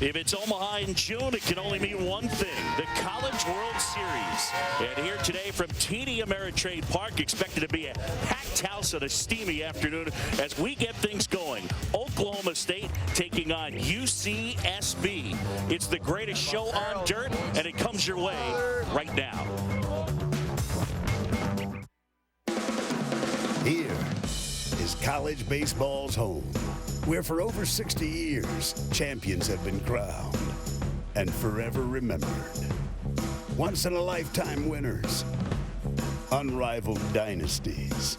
If it's Omaha in June, it can only mean one thing, the College World Series. And here today from TD Ameritrade Park, expected to be a packed house on a steamy afternoon as we get things going. Oklahoma State taking on UCSB. It's the greatest show on dirt, and it comes your way right now. Here is college baseball's home, where for over 60 years, champions have been crowned and forever remembered. Once-in-a-lifetime winners, unrivaled dynasties,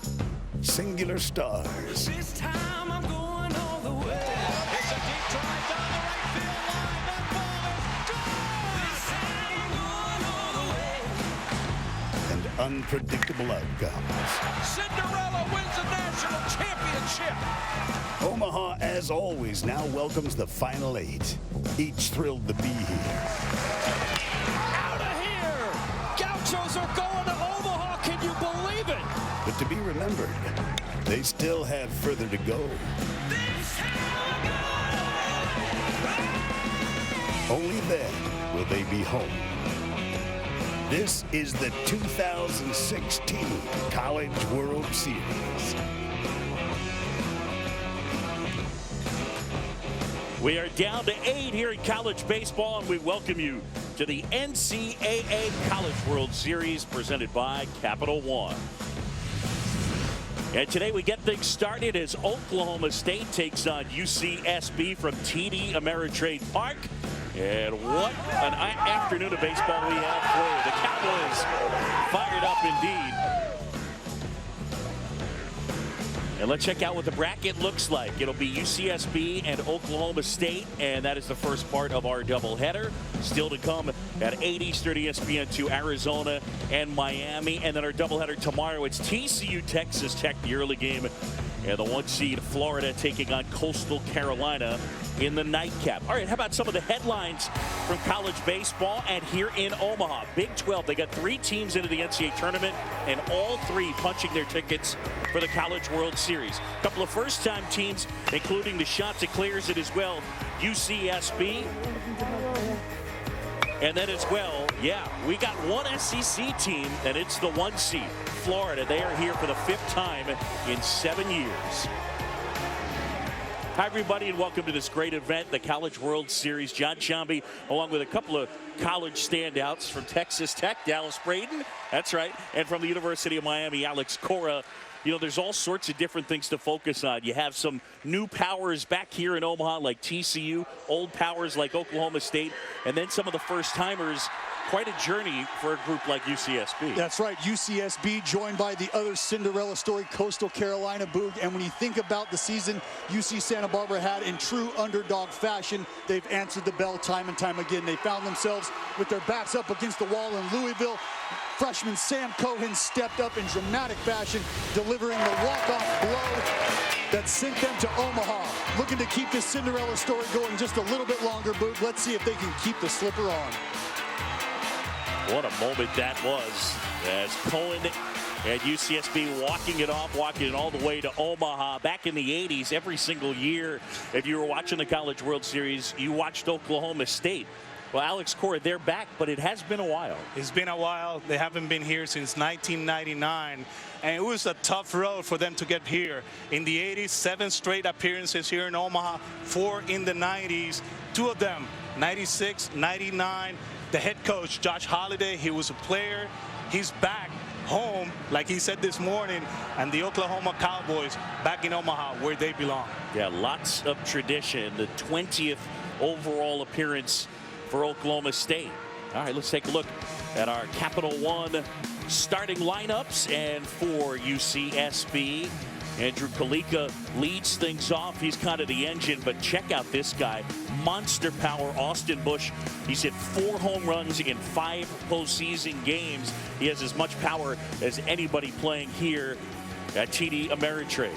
singular stars. This time I'm going all the way. It's a deep drive down the right field line. That ball is gone. This time I'm going all the way. And unpredictable outcomes. Cinderella wins the national championship. Omaha, as always, now welcomes the Final Eight, each thrilled to be here. Out of here! Gauchos are going to Omaha. Can you believe it? But to be remembered, they still have further to go. Only then will they be home. This is the 2016 College World Series. We are down to 8 here in college baseball, and we welcome you to the NCAA College World Series presented by Capital One. And today we get things started as Oklahoma State takes on UCSB from TD Ameritrade Park. And what an afternoon of baseball we have for you. The Cowboys fired up indeed. And let's check out what the bracket looks like. It'll be UCSB and Oklahoma State, and that is the first part of our doubleheader. Still to come at 8 Eastern ESPN2, Arizona and Miami. And then our doubleheader tomorrow, it's TCU Texas Tech, the early game. And the 1 seed Florida taking on Coastal Carolina in the nightcap. All right, how about some of the headlines from college baseball and here in Omaha? Big 12, they got 3 teams into the NCAA tournament, and all 3 punching their tickets for the College World Series. A couple of first-time teams, including the Chanticleers and as well UCSB. And then as well, yeah, we got one SEC team, and it's the 1 seed, Florida. They are here for the 5th time in 7 years. Hi, everybody, and welcome to this great event, the College World Series. John Sciambi, along with a couple of college standouts from Texas Tech, Dallas Braden, that's right, and from the University of Miami, Alex Cora. You know, there's all sorts of different things to focus on. You have some new powers back here in Omaha like TCU, old powers like Oklahoma State, and then some of the first-timers. Quite a journey for a group like UCSB. That's right, UCSB joined by the other Cinderella story, Coastal Carolina, Boog. And when you think about the season UC Santa Barbara had in true underdog fashion, they've answered the bell time and time again. They found themselves with their backs up against the wall in Louisville. Freshman Sam Cohen stepped up in dramatic fashion, delivering the walk-off blow that sent them to Omaha. Looking to keep this Cinderella story going just a little bit longer, Boog. Let's see if they can keep the slipper on. What a moment that was as Cohen and UCSB walking it all the way to Omaha. Back in the 80s, every single year, if you were watching the College World Series, you watched Oklahoma State. Well, Alex Cora, they're back, but it has been a while. It's been a while. They haven't been here since 1999, and it was a tough road for them to get here. In the 80s, 7 straight appearances here in Omaha, 4 in the 90s, 2 of them, 96, 99. The head coach, Josh Holliday, he was a player. He's back home, like he said this morning, and the Oklahoma Cowboys back in Omaha where they belong. Yeah, lots of tradition. The 20th overall appearance for Oklahoma State. All right, let's take a look at our Capital One starting lineups. And for UCSB, Andrew Kalika leads things off. He's kind of the engine, but check out this guy. Monster power, Austin Bush. He's hit 4 home runs in 5 postseason games. He has as much power as anybody playing here at TD Ameritrade.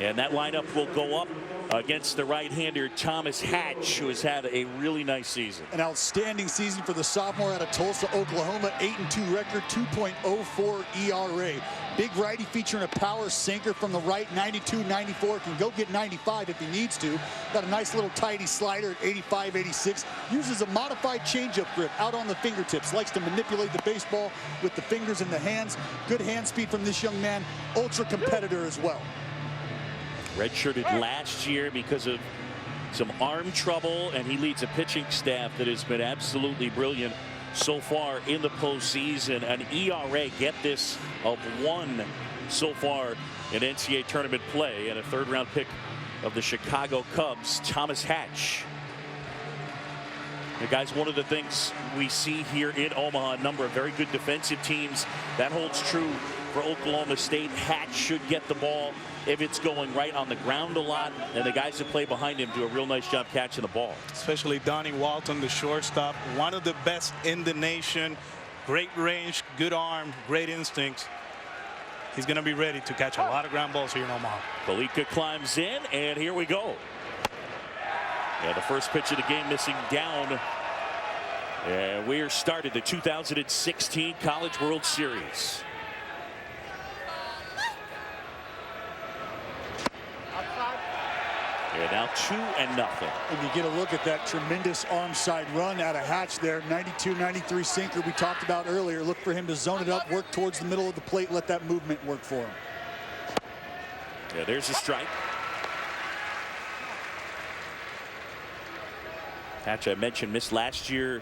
And that lineup will go up against the right-hander Thomas Hatch, who has had a really nice season. An outstanding season for the sophomore out of Tulsa, Oklahoma. 8-2 record, 2.04 ERA. Big righty featuring a power sinker from the right, 92, 94. Can go get 95 if he needs to. Got a nice little tidy slider at 85, 86. Uses a modified changeup grip out on the fingertips. Likes to manipulate the baseball with the fingers and the hands. Good hand speed from this young man. Ultra competitor as well. Redshirted last year because of some arm trouble, and he leads a pitching staff that has been absolutely brilliant so far in the postseason. An ERA, get this, of 1 so far in NCAA tournament play, and a third-round pick of the Chicago Cubs, Thomas Hatch. And guys, one of the things we see here in Omaha, a number of very good defensive teams. That holds true for Oklahoma State. Hatch should get the ball if it's going right on the ground a lot, and the guys that play behind him do a real nice job catching the ball. Especially Donnie Walton, the shortstop, one of the best in the nation. Great range, good arm, great instincts. He's going to be ready to catch a lot of ground balls here in Omaha. Kalika climbs in, and here we go. Yeah, the first pitch of the game missing down. And we are started the 2016 College World Series. And now 2-0. And you get a look at that tremendous arm side run out of Hatch there. 92, 93 sinker we talked about earlier. Look for him to zone it up, work towards the middle of the plate, let that movement work for him. Yeah, there's a strike. Hatch, I mentioned, missed last year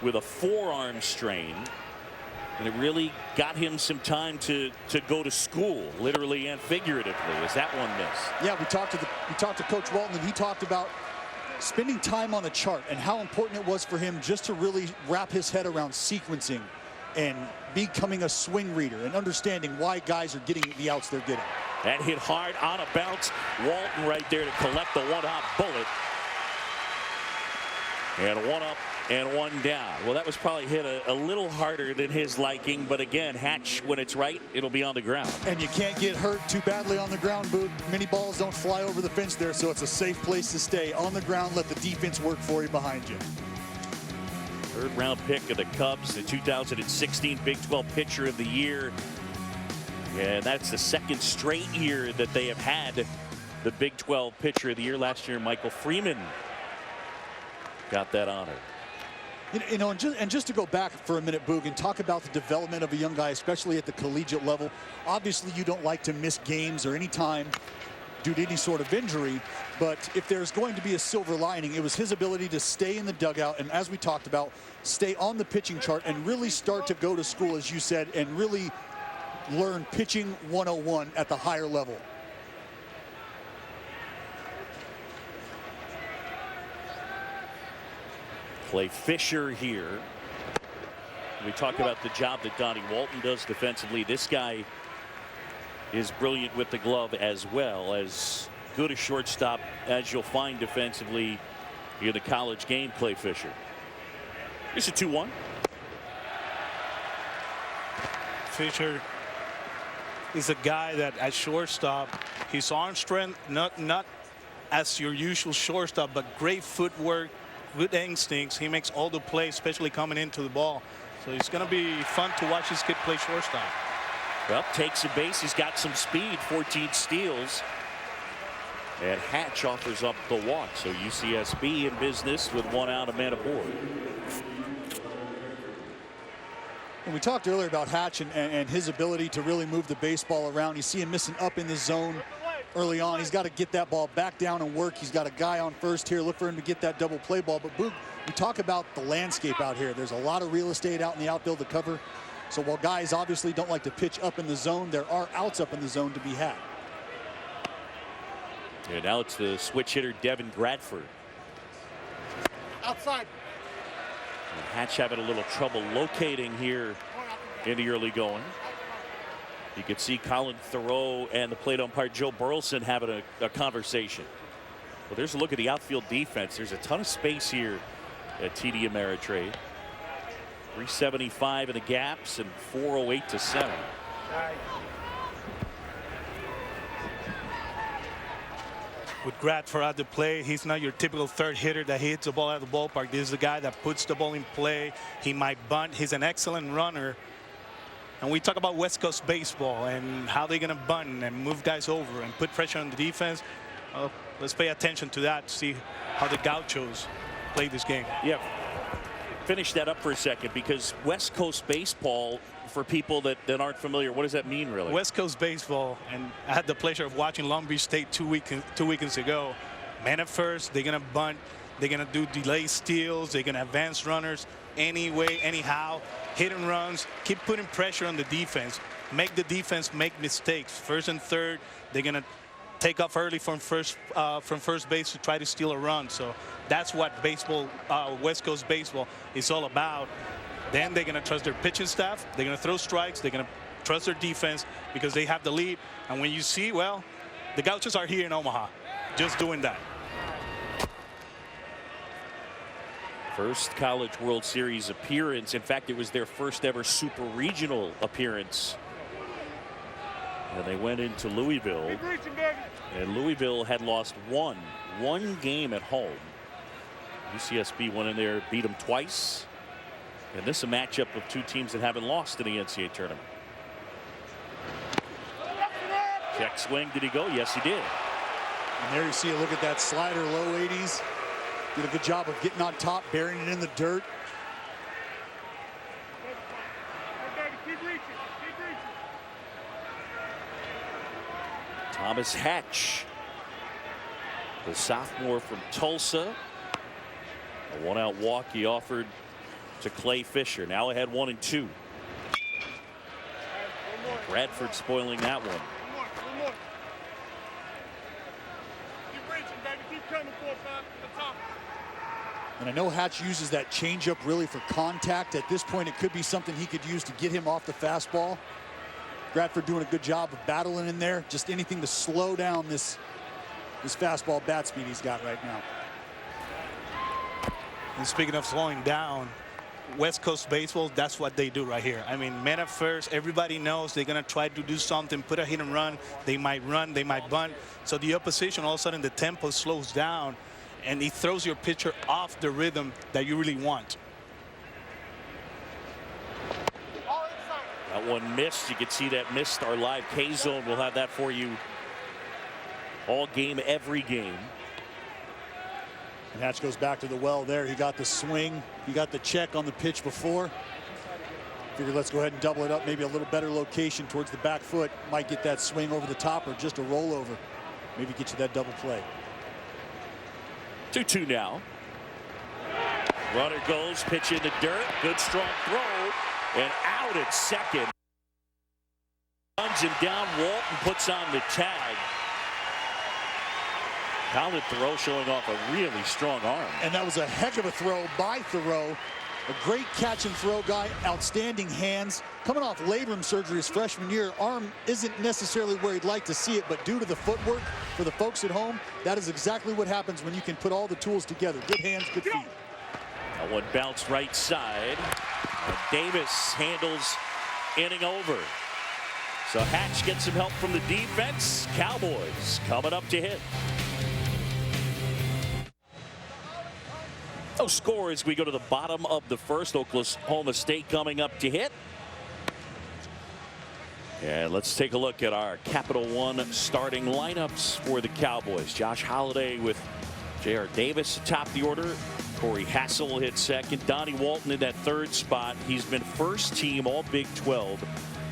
with a forearm strain. And it really got him some time to go to school, literally and figuratively, as that one missed. Yeah, we talked to Coach Walton, and he talked about spending time on the chart and how important it was for him just to really wrap his head around sequencing and becoming a swing reader and understanding why guys are getting the outs they're getting. That hit hard on a bounce. Walton right there to collect the one-hop bullet. And one up and one down. Well, that was probably hit a little harder than his liking, but again, Hatch, when it's right, it'll be on the ground. And you can't get hurt too badly on the ground, Boog. Many balls don't fly over the fence there, so it's a safe place to stay on the ground. Let the defense work for you behind you. Third round pick of the Cubs, the 2016 Big 12 Pitcher of the Year. And that's the second straight year that they have had the Big 12 Pitcher of the Year. Last year, Michael Freeman got that honor. You know, and just to go back for a minute, Boog, and talk about the development of a young guy, especially at the collegiate level. Obviously, you don't like to miss games or any time due to any sort of injury, but if there's going to be a silver lining, it was his ability to stay in the dugout and, as we talked about, stay on the pitching chart and really start to go to school, as you said, and really learn pitching 101 at the higher level. Clay Fisher here. We talk about the job that Donnie Walton does defensively. This guy is brilliant with the glove as well, as good a shortstop as you'll find defensively in the college game. Clay Fisher. Here's a 2-1. Fisher is a guy that at shortstop, his arm strength not as your usual shortstop, but great footwork, good instincts. He makes all the plays, especially coming into the ball. So it's going to be fun to watch this kid play shortstop. Well, takes a base. He's got some speed. 14 steals. And Hatch offers up the walk. So UCSB in business with 1 out, a man aboard. And we talked earlier about Hatch and his ability to really move the baseball around. You see him missing up in the zone early on. He's got to get that ball back down and work. He's got a guy on first here. Look for him to get that double play ball. But Boog, we talk about the landscape out here. There's a lot of real estate out in the outfield to cover. So while guys obviously don't like to pitch up in the zone, there are outs up in the zone to be had. And now it's the switch hitter Devin Bradford. Outside. And Hatch having a little trouble locating here in the early going. You can see Colin Thoreau and the plate umpire Joe Burleson having a conversation. Well, there's a look at the outfield defense. There's a ton of space here at TD Ameritrade. 375 in the gaps and 408 to center. with Bradford at the plate. He's not your typical third hitter that hits the ball out of the ballpark. This is the guy that puts the ball in play. He might bunt. He's an excellent runner. And we talk about West Coast baseball and how they're going to bunt and move guys over and put pressure on the defense. Well, let's pay attention to that, see how the Gauchos play this game. Yeah, finish that up for a second, because West Coast baseball, for people that aren't familiar, what does that mean really? West Coast baseball, and I had the pleasure of watching Long Beach State two weekends ago. Man at first, they're going to bunt. They're going to do delay steals. They're going to advance runners anyway, anyhow. Hit and runs. Keep putting pressure on the defense. Make the defense make mistakes. First and third, they're going to take off early from first base to try to steal a run. So that's what baseball, West Coast baseball, is all about. Then they're going to trust their pitching staff. They're going to throw strikes. They're going to trust their defense because they have the lead. And when you see, well, the Gauchos are here in Omaha just doing that. First College World Series appearance. In fact, it was their first ever Super Regional appearance. And they went into Louisville. And Louisville had lost one game at home. UCSB went in there, beat them twice. And this is a matchup of two teams that haven't lost in the NCAA tournament. Check swing. Did he go? Yes, he did. And there you see a look at that slider, low 80s. Did a good job of getting on top, burying it in the dirt. Thomas Hatch, the sophomore from Tulsa. A one-out walk he offered to Clay Fisher. Now ahead 1-2. Bradford spoiling that one. And I know Hatch uses that changeup really for contact. At this point, it could be something he could use to get him off the fastball. Bradford doing a good job of battling in there. Just anything to slow down this fastball bat speed he's got right now. And speaking of slowing down, West Coast baseball, that's what they do right here. I mean, men at first, everybody knows they're going to try to do something, put a hit and run. They might run, they might bunt. So the opposition, all of a sudden, the tempo slows down, and it throws your pitcher off the rhythm that you really want. That one missed. You can see that missed. Our live K-Zone will have that for you all game, every game. And Hatch goes back to the well there. He got the swing. He got the check on the pitch before. Figure let's go ahead and double it up. Maybe a little better location towards the back foot. Might get that swing over the top or just a rollover. Maybe get you that double play. 2-2 now. Runner goes, pitch in the dirt. Good strong throw. And out at second. Runs him down. Walton puts on the tag. Solid throw, showing off a really strong arm. And that was a heck of a throw by Thoreau. A great catch and throw guy. Outstanding hands. Coming off labrum surgery his freshman year. Arm isn't necessarily where he'd like to see it, but due to the footwork for the folks at home, that is exactly what happens when you can put all the tools together. Good hands, good feet. That one bounced right side. And Davis handles inning over. So Hatch gets some help from the defense. Cowboys coming up to hit. No score as we go to the bottom of the first. Oklahoma State coming up to hit. And let's take a look at our Capital One starting lineups for the Cowboys. Josh Holliday with J.R. Davis atop the order. Corey Hassel hit second. Donnie Walton in that third spot. He's been first team all Big 12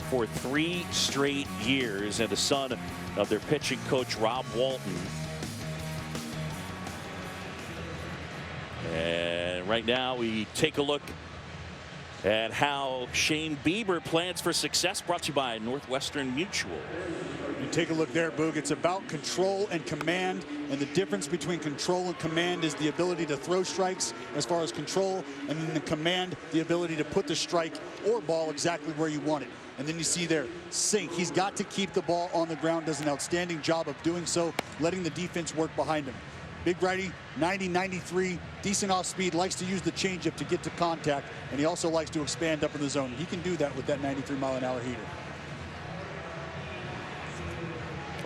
for 3 straight years, and the son of their pitching coach Rob Walton. And right now we take a look at how Shane Bieber plans for success, brought to you by Northwestern Mutual. You take a look there, Boog. It's about control and command, and the difference between control and command is the ability to throw strikes as far as control, and then the command, the ability to put the strike or ball exactly where you want it. And then you see there, Sink. He's got to keep the ball on the ground, does an outstanding job of doing so, letting the defense work behind him. Big righty, 90, 93, decent off speed, likes to use the changeup to get to contact, and he also likes to expand up in the zone. He can do that with that 93-mile-an-hour heater.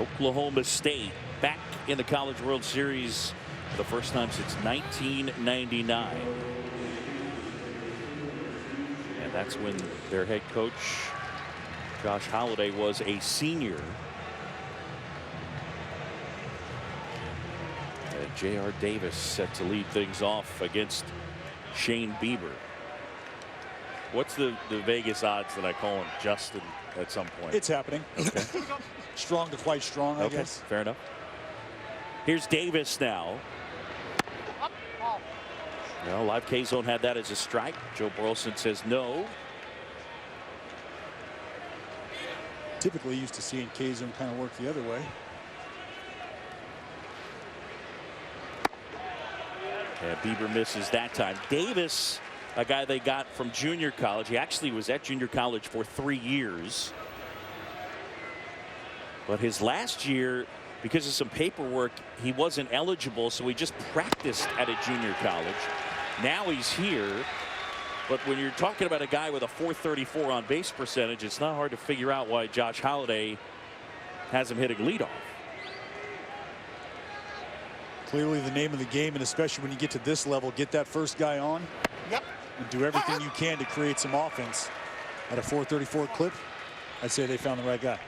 Oklahoma State back in the College World Series for the first time since 1999. And that's when their head coach, Josh Holliday, was a senior. J.R. Davis set to lead things off against Shane Bieber. What's the Vegas odds that I call him Justin at some point? It's happening. Okay. Strong to quite strong, I Okay, guess. fair enough. Here's Davis now. Well, Live K-Zone had that as a strike. Joe Burleson says no. Typically used to seeing K-Zone kind of work the other way. And Bieber misses that time. Davis, a guy they got from junior college. He actually was at junior college for 3 years. But his last year, because of some paperwork, he wasn't eligible, so he just practiced at a junior college. Now he's here. But when you're talking about a guy with a .434 on base percentage, it's not hard to figure out why Josh Holliday has him hitting leadoff. Clearly the name of the game, and especially when you get to this level, get that first guy on. Yep. And do everything you can to create some offense. At a .434 clip, I'd say they found the right guy.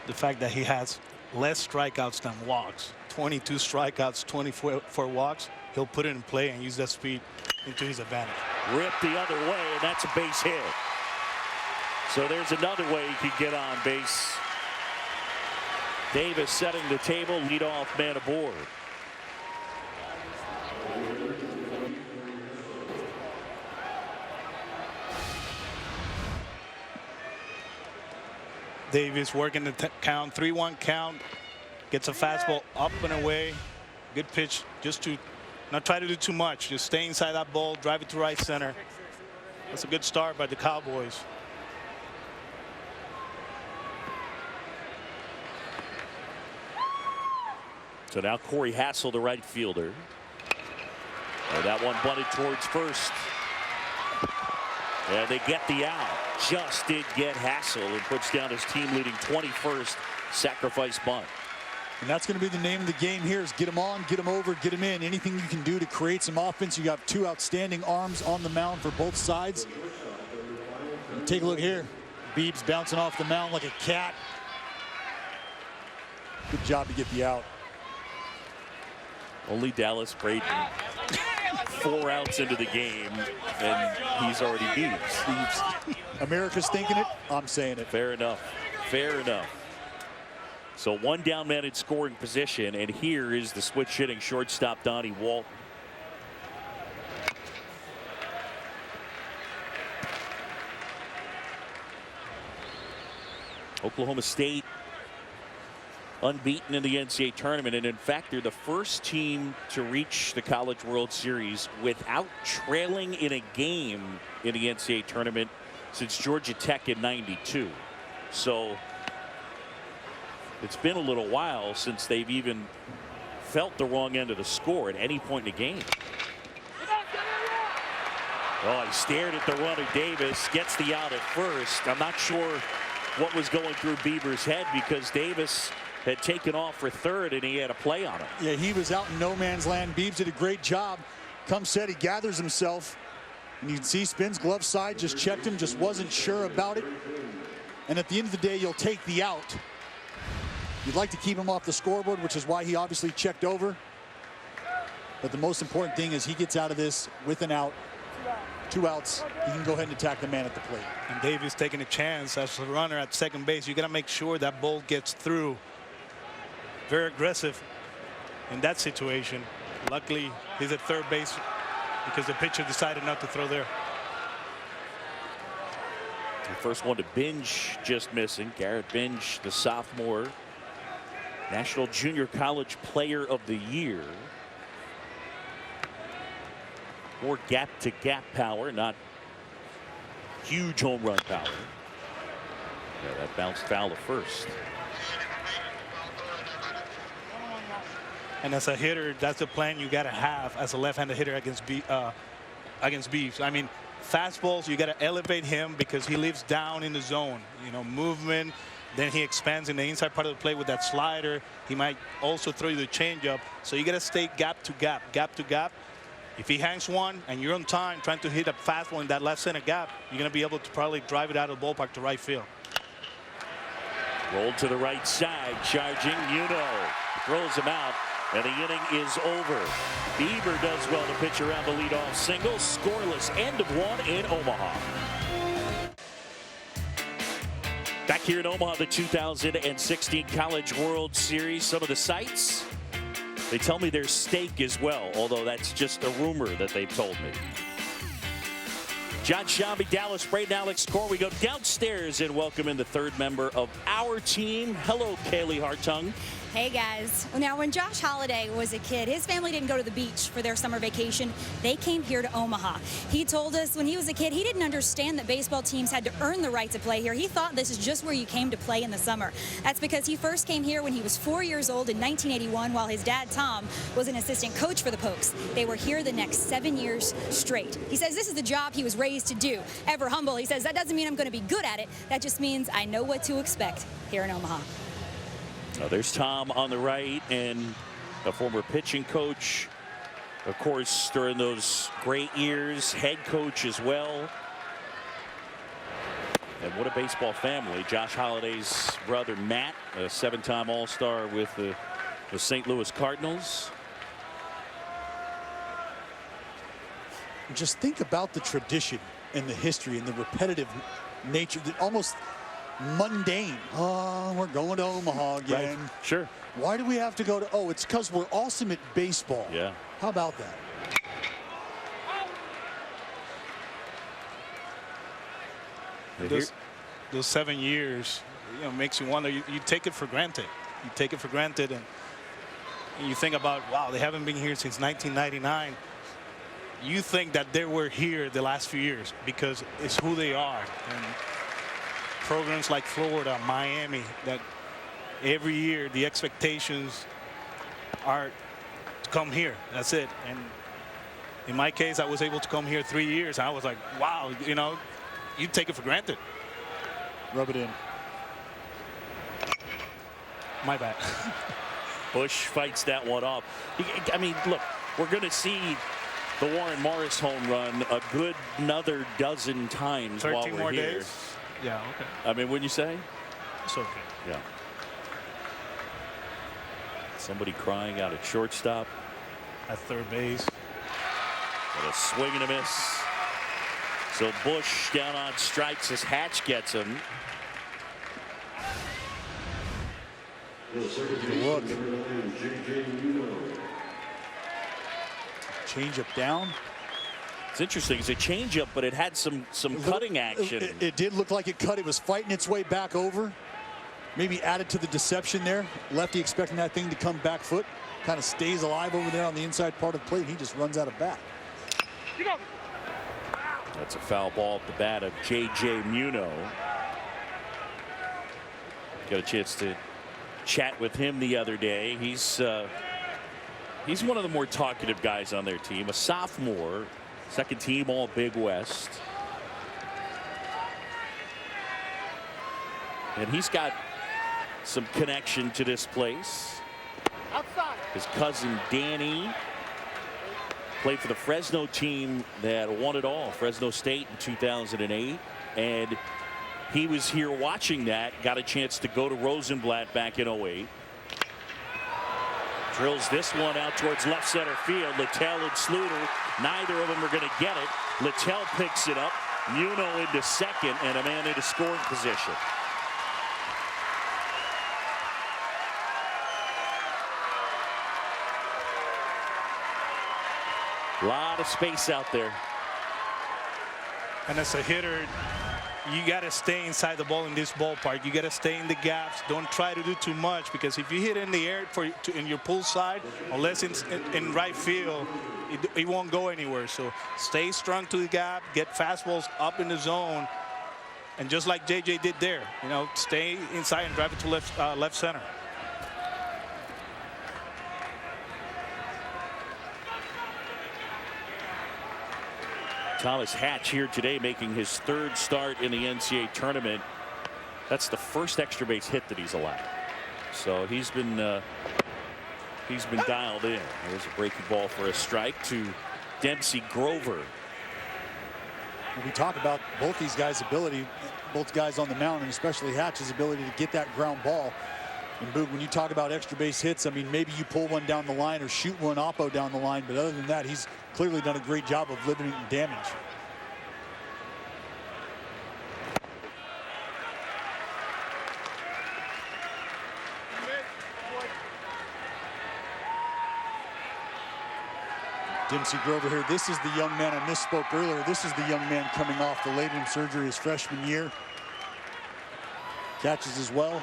The fact that he has less strikeouts than walks, 22 strikeouts, 24 walks, he'll put it in play and use that speed into his advantage. Ripped the other way, and that's a base hit. So there's another way he could get on base. Davis setting the table, leadoff man aboard. Davis working the count, 3-1 count, gets a fastball up and away. Good pitch, just to not try to do too much, just stay inside that ball, drive it to right center. That's a good start by the Cowboys. So now Corey Hassel, the right fielder. And that one bunted towards first. And they get the out. Just did get Hassel, and puts down his team leading 21st sacrifice bunt. And that's going to be the name of the game here, is get him on, get him over, get him in. Anything you can do to create some offense. You got two outstanding arms on the mound for both sides. And take a look here. Biebs bouncing off the mound like a cat. Good job to get the out. Only Dallas Braden 4 outs into the game, and he's already Biebs. America's thinking it. I'm saying it. Fair enough. Fair enough. So one down man in scoring position, and here is the switch hitting shortstop Donnie Walton. Oklahoma State unbeaten in the NCAA tournament, and in fact they're the first team to reach the College World Series without trailing in a game in the NCAA tournament since Georgia Tech in '92. So it's been a little while since they've even felt the wrong end of the score at any point in the game. Oh, he stared at the runner. Davis gets the out at first. I'm not sure what was going through Bieber's head, because Davis had taken off for third and he had a play on him. Yeah, he was out in no man's land. Biebs did a great job. Comes set, he gathers himself, and you can see spins glove side, just checked him, just wasn't sure about it. And at the end of the day, you'll take the out. You'd like to keep him off the scoreboard, which is why he obviously checked over. But the most important thing is he gets out of this with an out. 2 outs. He can go ahead and attack the man at the plate. And Davis taking a chance as a runner at second base. You got to make sure that ball gets through. Very aggressive in that situation. Luckily, he's at third base because the pitcher decided not to throw there. The first one to Binge just missing. Garrett Binge, the sophomore, National Junior College Player of the Year. More gap-to-gap power, not huge home run power. Yeah, that bounced foul to first. And as a hitter, that's the plan you got to have as a left-handed hitter against Biebs. I mean, fastballs, you got to elevate him because he lives down in the zone. You know, movement, Then he expands in the inside part of the plate with that slider. He might also throw you the changeup. So you got to stay gap to gap, gap to gap. If he hangs one and you're on time trying to hit a fastball in that left center gap, you're going to be able to probably drive it out of the ballpark to right field. Rolled to the right side, charging Muno. Throws him out, and the inning is over. Bieber does well to pitch around the leadoff single. Scoreless, end of one in Omaha. Back here in Omaha, the 2016 College World Series. Some of the sights, they tell me there's steak as well, although that's just a rumor that they've told me. John Shambi, Dallas Braden, Alex Core. We go downstairs and welcome in the third member of our team. Hello, Kaylee Hartung. Hey guys. Now, when Josh Holliday was a kid, his family didn't go to the beach for their summer vacation. They came here to Omaha. He told us when he was a kid, he didn't understand that baseball teams had to earn the right to play here. He thought this is just where you came to play in the summer. That's because he first came here when he was 4 years old in 1981 while his dad, Tom, was an assistant coach for the Pokes. They were here the next 7 years straight. He says this is the job he was raised to do. Ever humble, he says that doesn't mean I'm going to be good at it. That just means I know what to expect here in Omaha. Now there's Tom on the right, and a former pitching coach, of course, during those great years, head coach as well. And what a baseball family. Josh Holliday's brother, Matt, a 7-time All-Star with the St. Louis Cardinals. Just think about the tradition and the history and the repetitive nature, almost mundane. Oh, we're going to Omaha again. Right. Sure. Why do we have to go to? Oh, it's because we're awesome at baseball. Yeah. How about that? Those 7 years, makes you wonder. You take it for granted. You take it for granted, and you think about, wow, they haven't been here since 1999. You think that they were here the last few years because it's who they are. And programs like Florida, Miami, that every year the expectations are to come here. That's it. And in my case, I was able to come here 3 years. I was like, wow, you take it for granted. Rub it in. My bad. Bush fights that one off. I mean, look, we're going to see the Warren Morris home run a good another dozen times 13 while we're more here. days. Yeah, okay. I mean, wouldn't you say? It's okay. Yeah. Somebody crying out at shortstop. At third base. And a swing and a miss. So Bush down on strikes as Hatch gets him. Look. Change up down. It's interesting. It's a changeup, but it had some cutting action. It did look like it cut. It was fighting its way back over. Maybe added to the deception there. Lefty expecting that thing to come back foot. Kind of stays alive over there on the inside part of the plate. He just runs out of bat. That's a foul ball at the bat of J.J. Muno. Got a chance to chat with him the other day. He's one of the more talkative guys on their team. A sophomore. Second team all Big West. And he's got some connection to this place. Outside. His cousin Danny played for the Fresno team that won it all, Fresno State in 2008. And he was here watching that, got a chance to go to Rosenblatt back in 08. Drills this one out towards left center field. Littell and Sluter, neither of them are going to get it. Littell picks it up. Muno into second, and a man into scoring position. A lot of space out there. And as a hitter, you got to stay inside the ball in this ballpark. You got to stay in the gaps. Don't try to do too much, because if you hit in the air in your pull side, unless it's in right field, it won't go anywhere. So stay strong to the gap, get fastballs up in the zone, and just like JJ did there, stay inside and drive it to left center. Thomas Hatch here today, making his third start in the NCAA tournament. That's the first extra base hit that he's allowed. So he's been dialed in. There's a breaking ball for a strike to Dempsey Grover. We talk about both these guys' ability, both guys on the mound, and especially Hatch's ability to get that ground ball. And Boog, when you talk about extra base hits, I mean, maybe you pull one down the line or shoot one oppo down the line, but other than that, he's clearly done a great job of limiting damage. Dempsey Grover here. This is the young man I misspoke earlier. This is the young man coming off the labrum surgery his freshman year. Catches as well.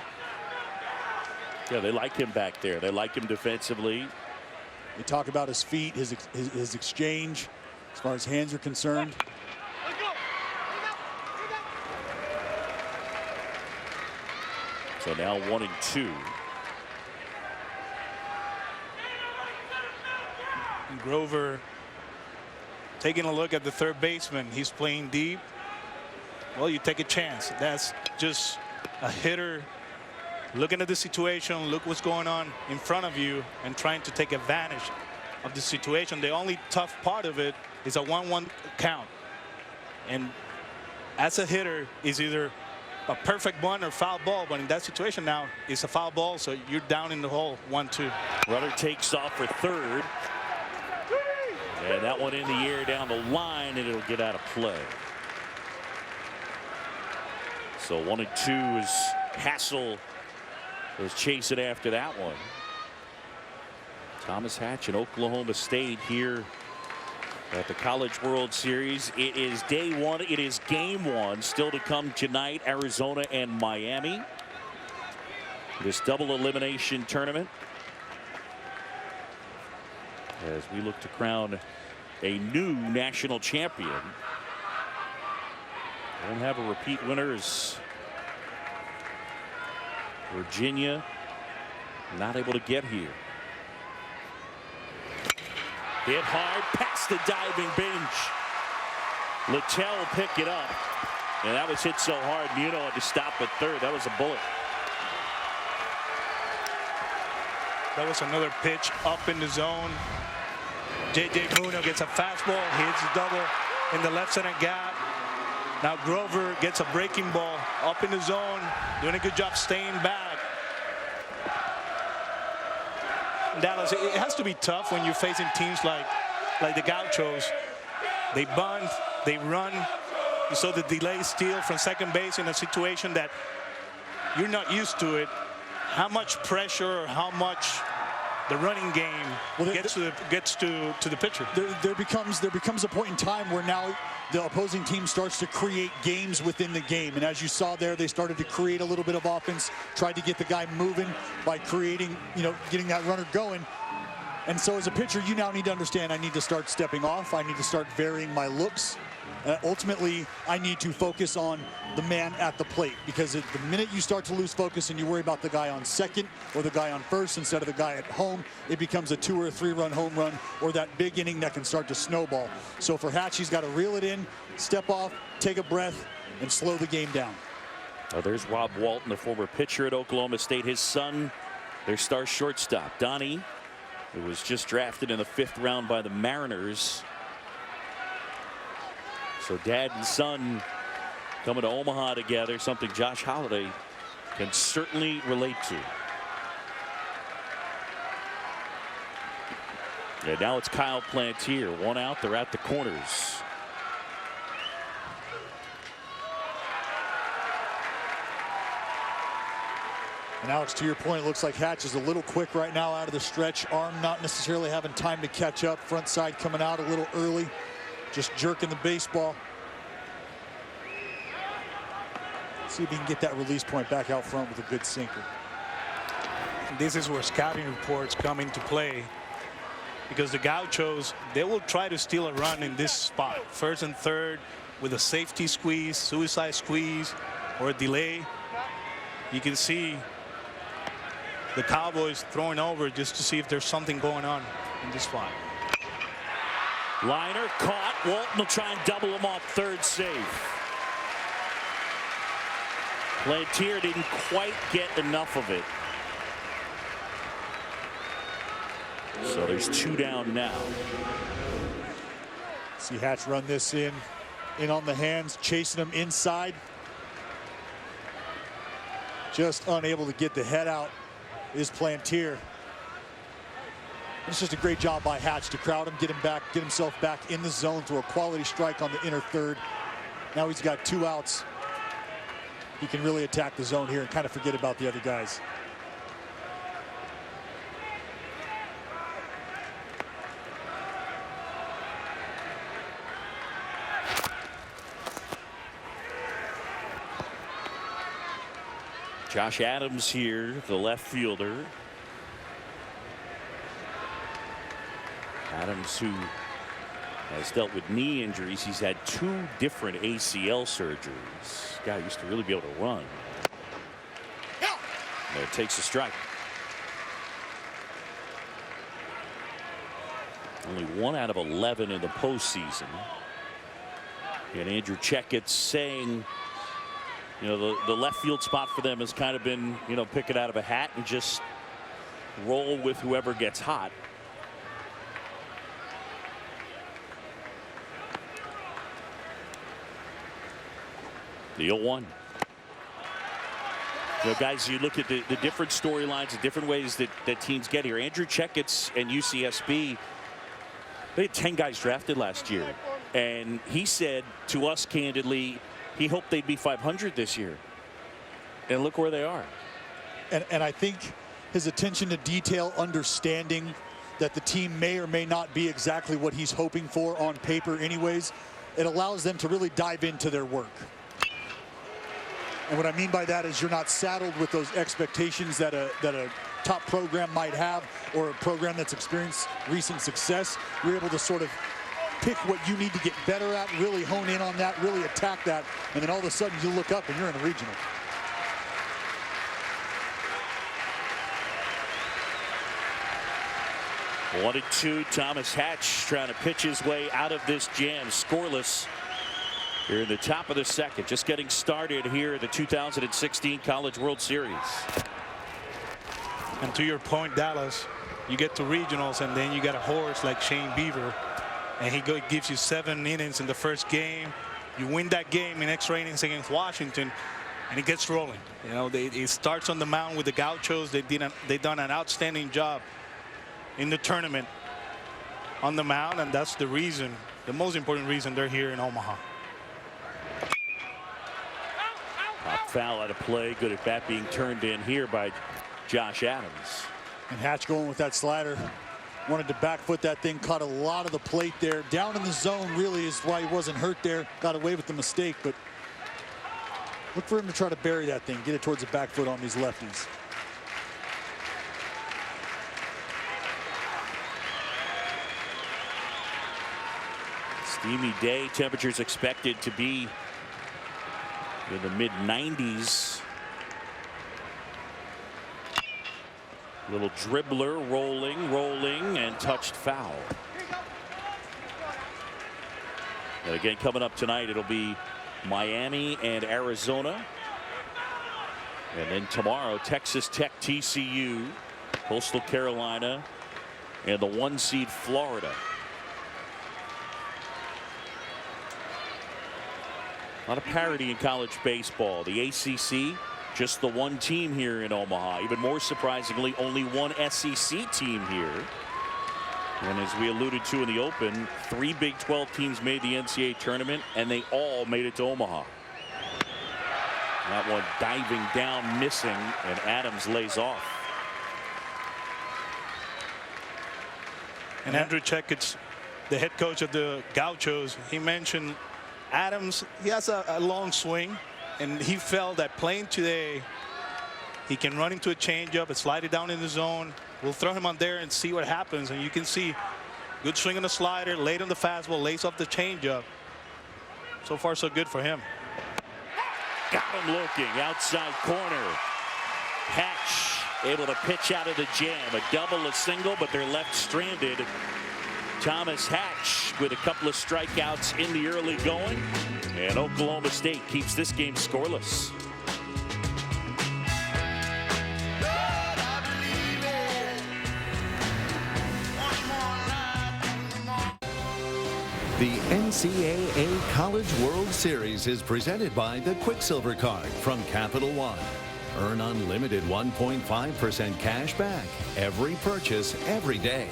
Yeah, they like him back there. They like him defensively. They talk about his feet, his exchange, as far as hands are concerned. So now 1-2. Grover taking a look at the third baseman. He's playing deep. Well, you take a chance. That's just a hitter looking at the situation, look what's going on in front of you, and trying to take advantage of the situation. The only tough part of it is a 1-1 count. And as a hitter, is either a perfect bunt or foul ball. But in that situation now, it's a foul ball, so you're down in the hole, 1-2. Runner takes off for third. And that one in the air down the line, and it'll get out of play. So 1-2 is Hassel was chasing after that one. Thomas Hatch and Oklahoma State here at the College World Series. It is day one. It is game one. Still to come tonight, Arizona and Miami. This double elimination tournament, as we look to crown a new national champion. Don't have a repeat winner as Virginia not able to get here. Hit hard past the diving bench. Littell picked it up, and that was hit so hard Muno had to stop at third. That was a bullet. That was another pitch up in the zone. J.J. Muno gets a fastball, hits a double in the left center gap. Now Grover gets a breaking ball up in the zone, doing a good job staying back. Dallas, it has to be tough when you're facing teams like the Gauchos. They bunt, they run. You saw the delay steal from second base in a situation that you're not used to it. How much pressure or how much the running game gets to the pitcher? There becomes a point in time where now the opposing team starts to create games within the game, and as you saw there, they started to create a little bit of offense, tried to get the guy moving by creating, getting that runner going. And so as a pitcher, you now need to understand, I need to start stepping off, I need to start varying my looks. Ultimately, I need to focus on the man at the plate, because the minute you start to lose focus and you worry about the guy on second or the guy on first instead of the guy at home, it becomes a 2 or 3 run home run or that big inning that can start to snowball. So for Hatch, he's got to reel it in, step off, take a breath, and slow the game down. Oh, there's Rob Walton, the former pitcher at Oklahoma State. His son, their star shortstop, Donnie, who was just drafted in the 5th round by the Mariners. So dad and son coming to Omaha together, something Josh Holliday can certainly relate to. Yeah, now it's Kyle Plantier. 1 out, they're at the corners. And Alex, to your point, it looks like Hatch is a little quick right now out of the stretch. Arm not necessarily having time to catch up. Front side coming out a little early. Just jerking the baseball. See if he can get that release point back out front with a good sinker. This is where scouting reports come into play, because the Gauchos, they will try to steal a run in this spot. First and third with a safety squeeze, suicide squeeze, or a delay. You can see the Cowboys throwing over just to see if there's something going on in this spot. Liner caught. Walton will try and double him off third safe. Plantier didn't quite get enough of it. So there's 2 down now. See Hatch run this in on the hands, chasing him inside. Just unable to get the head out is Plantier. It's just a great job by Hatch to crowd him, get himself back in the zone, through a quality strike on the inner third. Now he's got 2 outs. He can really attack the zone here and kind of forget about the other guys. Josh Adams here, the left fielder. Adams, who has dealt with knee injuries. He's had 2 different ACL surgeries. Guy used to really be able to run. There takes a strike. Only 1 out of 11 in the postseason. And Andrew Checkett saying, you know, the left field spot for them has kind of been, you know, pick it out of a hat and just roll with whoever gets hot. The 0-1. You know, guys, you look at the different storylines, the different ways that teams get here. Andrew Checkett and UCSB, they had 10 guys drafted last year. And he said to us candidly, he hoped they'd be 500 this year. And look where they are. And I think his attention to detail, understanding that the team may or may not be exactly what he's hoping for on paper anyways, it allows them to really dive into their work. And what I mean by that is you're not saddled with those expectations that a top program might have, or a program that's experienced recent success. You're able to sort of pick what you need to get better at, really hone in on that, really attack that, and then all of a sudden you look up and you're in a regional. One and 2. Thomas Hatch trying to pitch his way out of this jam. Scoreless here in the top of the second. Just getting started here at the 2016 College World Series. And to your point, Dallas, you get to regionals and then you got a horse like Shane Beaver, and he gives you 7 innings in the first game. You win that game in extra innings against Washington, and it gets rolling. You know, it starts on the mound with the Gauchos. They've done an outstanding job in the tournament on the mound, and that's the reason, the most important reason they're here in Omaha. Pop foul out of play. Good at bat being turned in here by Josh Adams. And Hatch going with that slider. Wanted to back foot that thing, caught a lot of the plate there. Down in the zone really is why he wasn't hurt there. Got away with the mistake, but look for him to try to bury that thing, get it towards the back foot on these lefties. Steamy day. Temperatures expected to be in the mid-90s. Little dribbler, rolling, and touched foul. And again, coming up tonight, it'll be Miami and Arizona. And then tomorrow, Texas Tech, TCU, Coastal Carolina, and the 1 seed Florida. A lot of parity in college baseball. The ACC, just the 1 team here in Omaha. Even more surprisingly, only 1 SEC team here. And as we alluded to in the open, 3 Big 12 teams made the NCAA tournament, and they all made it to Omaha. That one diving down, missing, and Adams lays off. And Andrew Checkett, the head coach of the Gauchos, he mentioned Adams, he has a long swing, and he felt that playing today, he can run into a changeup and slide it down in the zone. We'll throw him on there and see what happens. And you can see good swing on the slider, late on the fastball, lays off the changeup. So far, so good for him. Got him looking outside corner. Hatch able to pitch out of the jam. A double, a single, but they're left stranded. Thomas Hatch with a couple of strikeouts in the early going, and Oklahoma State keeps this game scoreless. The NCAA College World Series is presented by the Quicksilver Card from Capital One. Earn unlimited 1.5% cash back every purchase every day.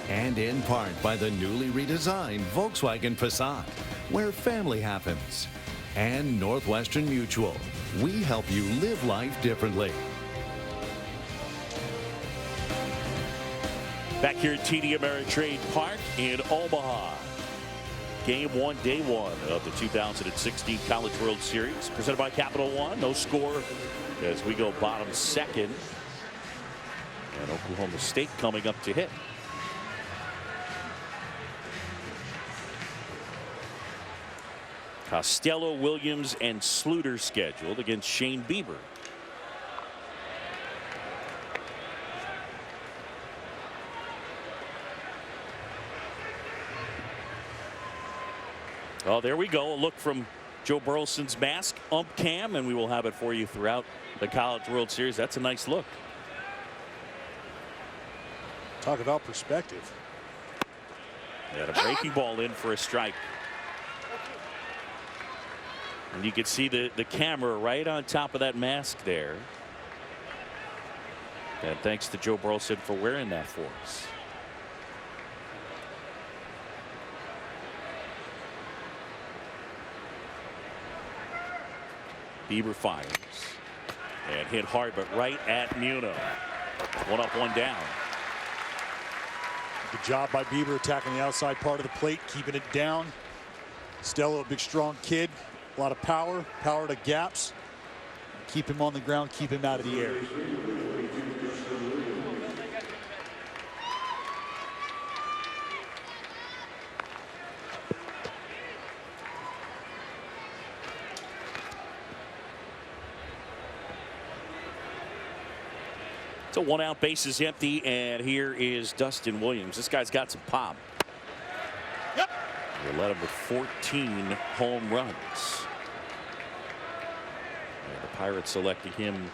And in part by the newly redesigned Volkswagen Passat, where family happens. And Northwestern Mutual. We help you live life differently. Back here at TD Ameritrade Park in Omaha. Game one, day one of the 2016 College World Series, presented by Capital One. No score as we go bottom second. And Oklahoma State coming up to hit. Costello, Williams, and Sluter scheduled against Shane Bieber. Oh, there we go. A look from Joe Burleson's mask ump cam, and we will have it for you throughout the College World Series. That's a nice look. Talk about perspective. And a breaking ball in for a strike. And you can see the camera right on top of that mask there. And thanks to Joe Burleson for wearing that for us. Bieber fires and hit hard, but right at Muno. One up, one down. Good job by Bieber attacking the outside part of the plate, keeping it down. Costello, a big strong kid, a lot of power to gaps. Keep him on the ground, keep him out of the air. So 1 out, base is empty, and here is Dustin Williams. This guy's got some pop. Yep. They led him with 14 home runs. And the Pirates selecting him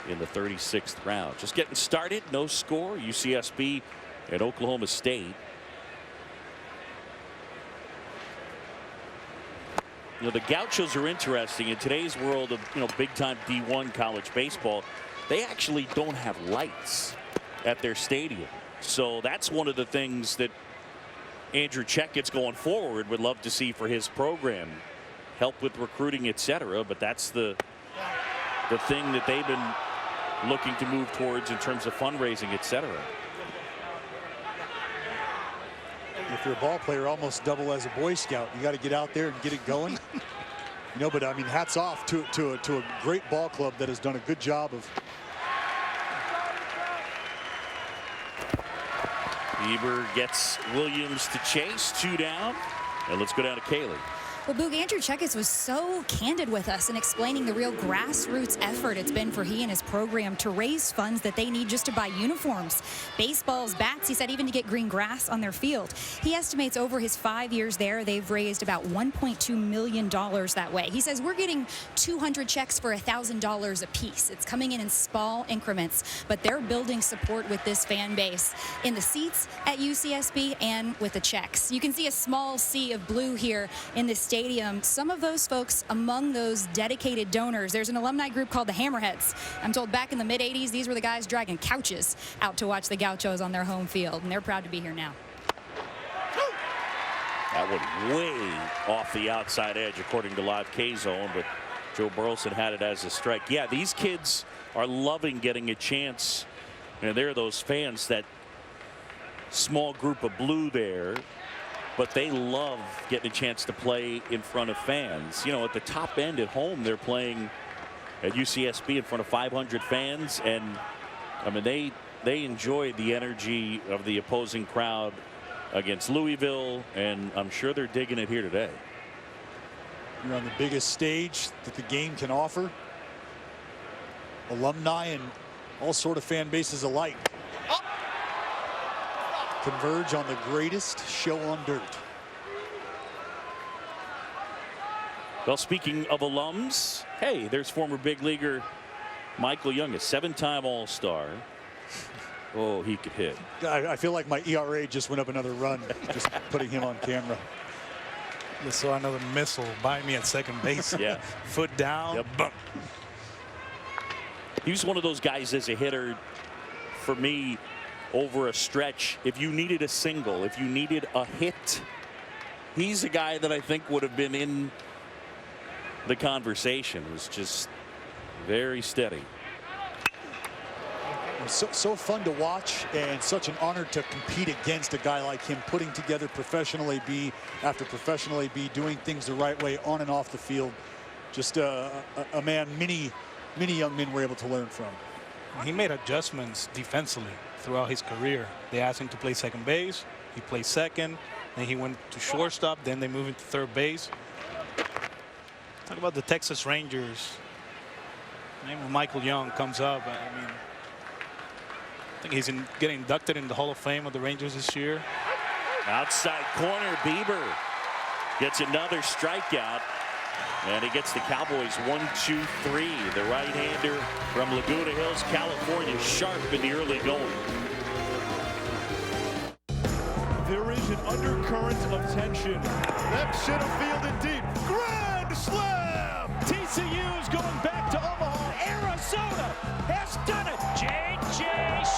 in the 36th round. Just getting started, no score. UCSB and Oklahoma State. You know, the Gauchos are interesting in today's world of, big time D1 college baseball. They actually don't have lights at their stadium. So that's one of the things that Andrew Checketts going forward would love to see for his program. Help with recruiting, etc. But that's the thing that they've been looking to move towards in terms of fundraising, etc. If you're a ball player, almost double as a Boy Scout. You got to get out there and get it going. But I mean, hats off to a great ball club that has done a good job of. Bieber gets Williams to chase, 2 down, and let's go down to Kaylee. Well, Boog, Andrew Checketts was so candid with us in explaining the real grassroots effort it's been for he and his program to raise funds that they need just to buy uniforms, baseballs, bats, he said, even to get green grass on their field. He estimates over his 5 years there, they've raised about $1.2 million that way. He says, we're getting 200 checks for $1,000 a piece. It's coming in small increments, but they're building support with this fan base in the seats at UCSB and with the checks. You can see a small sea of blue here in this stadium. Some of those folks among those dedicated donors. There's an alumni group called the Hammerheads. I'm told back in the mid-'80s, these were the guys dragging couches out to watch the Gauchos on their home field, and they're proud to be here now. That one way off the outside edge, according to Live K-Zone, but Joe Burleson had it as a strike. Yeah, these kids are loving getting a chance, and they're those fans, that small group of blue there. But they love getting a chance to play in front of fans. At the top end at home, they're playing at UCSB in front of 500 fans. And, I mean, they enjoy the energy of the opposing crowd against Louisville. And I'm sure they're digging it here today. You're on the biggest stage that the game can offer. Alumni and all sort of fan bases alike converge on the greatest show on dirt. Well, speaking of alums, hey, there's former big leaguer Michael Young, a 7-time All-Star. Oh, he could hit. I feel like my ERA just went up another run just putting him on camera. Just saw another missile by me at second base. Yeah. Foot down. Yep. Boom. He was one of those guys as a hitter, for me, over a stretch. If you needed a single, if you needed a hit, he's a guy that I think would have been in the conversation. Was just very steady. So fun to watch, and such an honor to compete against a guy like him, putting together professional AB after professional AB, doing things the right way on and off the field. Just a man many young men were able to learn from. He made adjustments defensively throughout his career. They asked him to play second base. He played second. Then he went to shortstop. Then they moved him to third base. Talk about the Texas Rangers. The name of Michael Young comes up. I mean, I think he's getting inducted in the Hall of Fame of the Rangers this year. Outside corner, Bieber gets another strikeout. And he gets the Cowboys 1-2-3. The right-hander from Laguna Hills, California, sharp in the early going. There is an undercurrent of tension. Left center field and deep. Grand slam! TCU is going back to Omaha. Arizona has done it. J.J.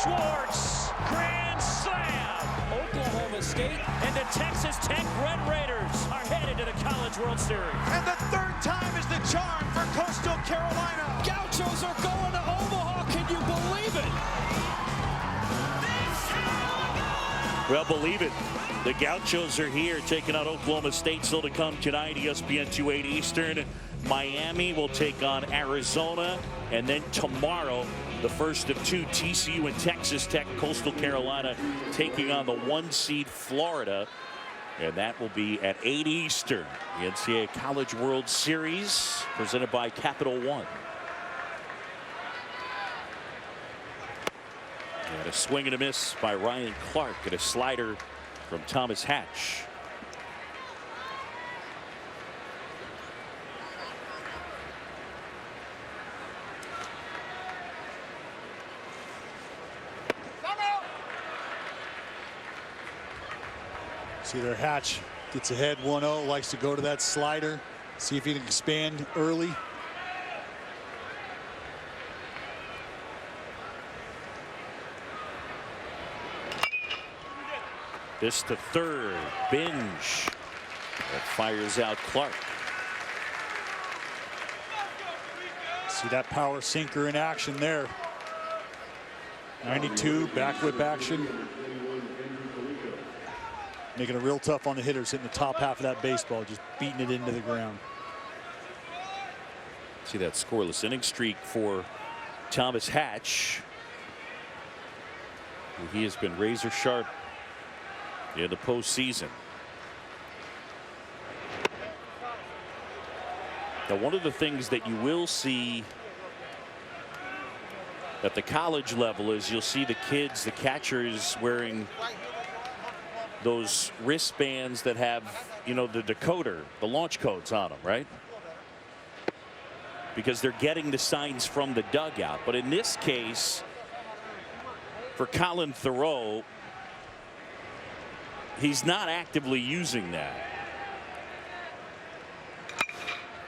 Schwartz, grand slam. Oklahoma State and the Texas Tech Red Raiders are headed to the College World Series. And the third time is the charm for Coastal Carolina. Gauchos are going to Omaha. Can you believe it? Well, believe it. The Gauchos are here, taking out Oklahoma State. Still to come tonight, ESPN 2/8 Eastern. Miami will take on Arizona. And then tomorrow, the first of two, TCU and Texas Tech. Coastal Carolina taking on the 1 seed Florida. And that will be at 8 Eastern. The NCAA College World Series presented by Capital One. And a swing and a miss by Ryan Clark, and a slider from Thomas Hatch. See there, Hatch gets ahead 1-0, likes to go to that slider, see if he can expand early. This to third, Binge. That fires out Clark. See that power sinker in action there. 92, back whip action. Making it real tough on the hitters, hitting the top half of that baseball, just beating it into the ground. See that scoreless inning streak for Thomas Hatch. He has been razor sharp in the postseason. Now, one of the things that you will see at the college level is you'll see the kids, the catchers, wearing those wristbands that have, you know, the decoder, the launch codes on them, right? Because they're getting the signs from the dugout. But in this case, for Colin Thoreau, he's not actively using that.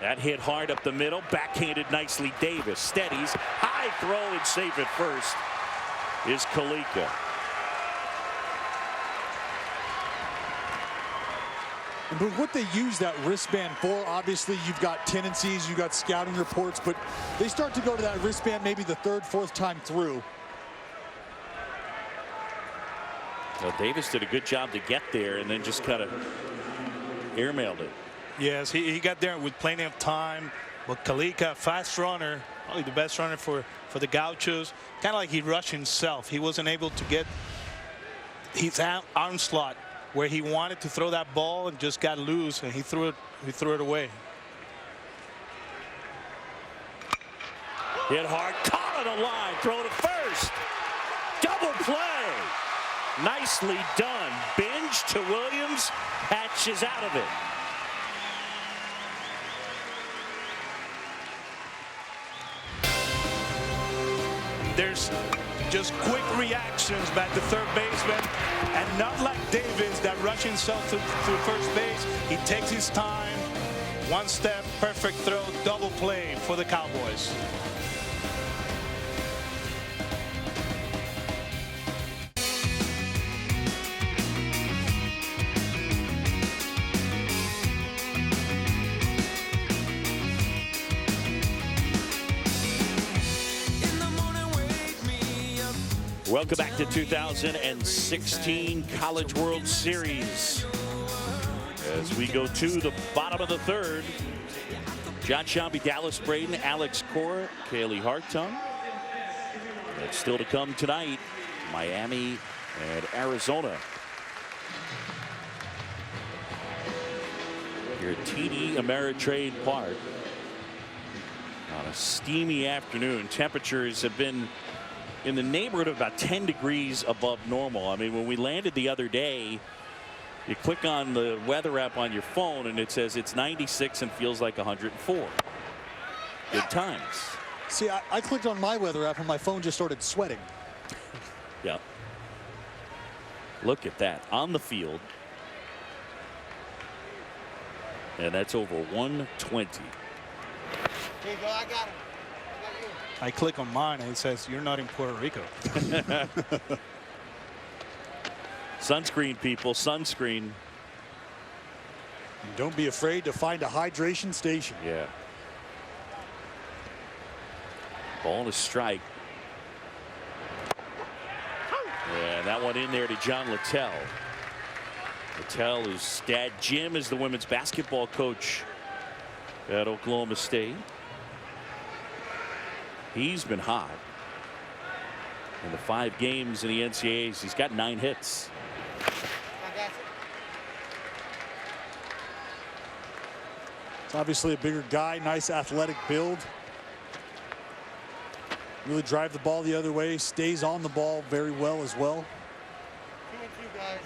That hit hard up the middle, backhanded nicely. Davis steadies, high throw, and safe at first is Kalika. But what they use that wristband for, obviously you've got tendencies, you've got scouting reports, but they start to go to that wristband maybe the third, fourth time through. Well, Davis did a good job to get there and then just kind of airmailed it. Yes, he got there with plenty of time. But Kalika, fast runner, probably the best runner for the Gauchos. Kind of like he rushed himself. He wasn't able to get his arm slot where he wanted to throw that ball and just got loose, and he threw it away. Hit hard, caught on the line, throw to first. Double play. Nicely done. Binge to Williams. Hatch is out of it. just quick reactions back to third baseman, and not like Davis that rushed himself to first base. He takes his time, one step, perfect throw, double play for the Cowboys. Welcome back to 2016 College World Series. As we go to the bottom of the third, John Sciambi, Dallas Braden, Alex Cora, Kaylee Hartung. And still to come tonight, Miami and Arizona. Here at TD Ameritrade Park on a steamy afternoon. Temperatures have been in the neighborhood of about 10 degrees above normal. I mean, when we landed the other day, you click on the weather app on your phone and it says it's 96 and feels like 104. Good times. See, I clicked on my weather app and my phone just started sweating. Yeah. Look at that on the field. And that's over 120. Here you go, I got him. I click on mine and it says you're not in Puerto Rico. Sunscreen, people, sunscreen. And don't be afraid to find a hydration station. Yeah. Ball to strike. Yeah, that one in there to John Littell. Littell, whose dad Jim is the women's basketball coach at Oklahoma State. He's been hot in the 5 games in the NCAAs. He's got 9 hits. It's obviously a bigger guy, nice athletic build. Really drive the ball the other way, stays on the ball very well as well. 2-2, guys.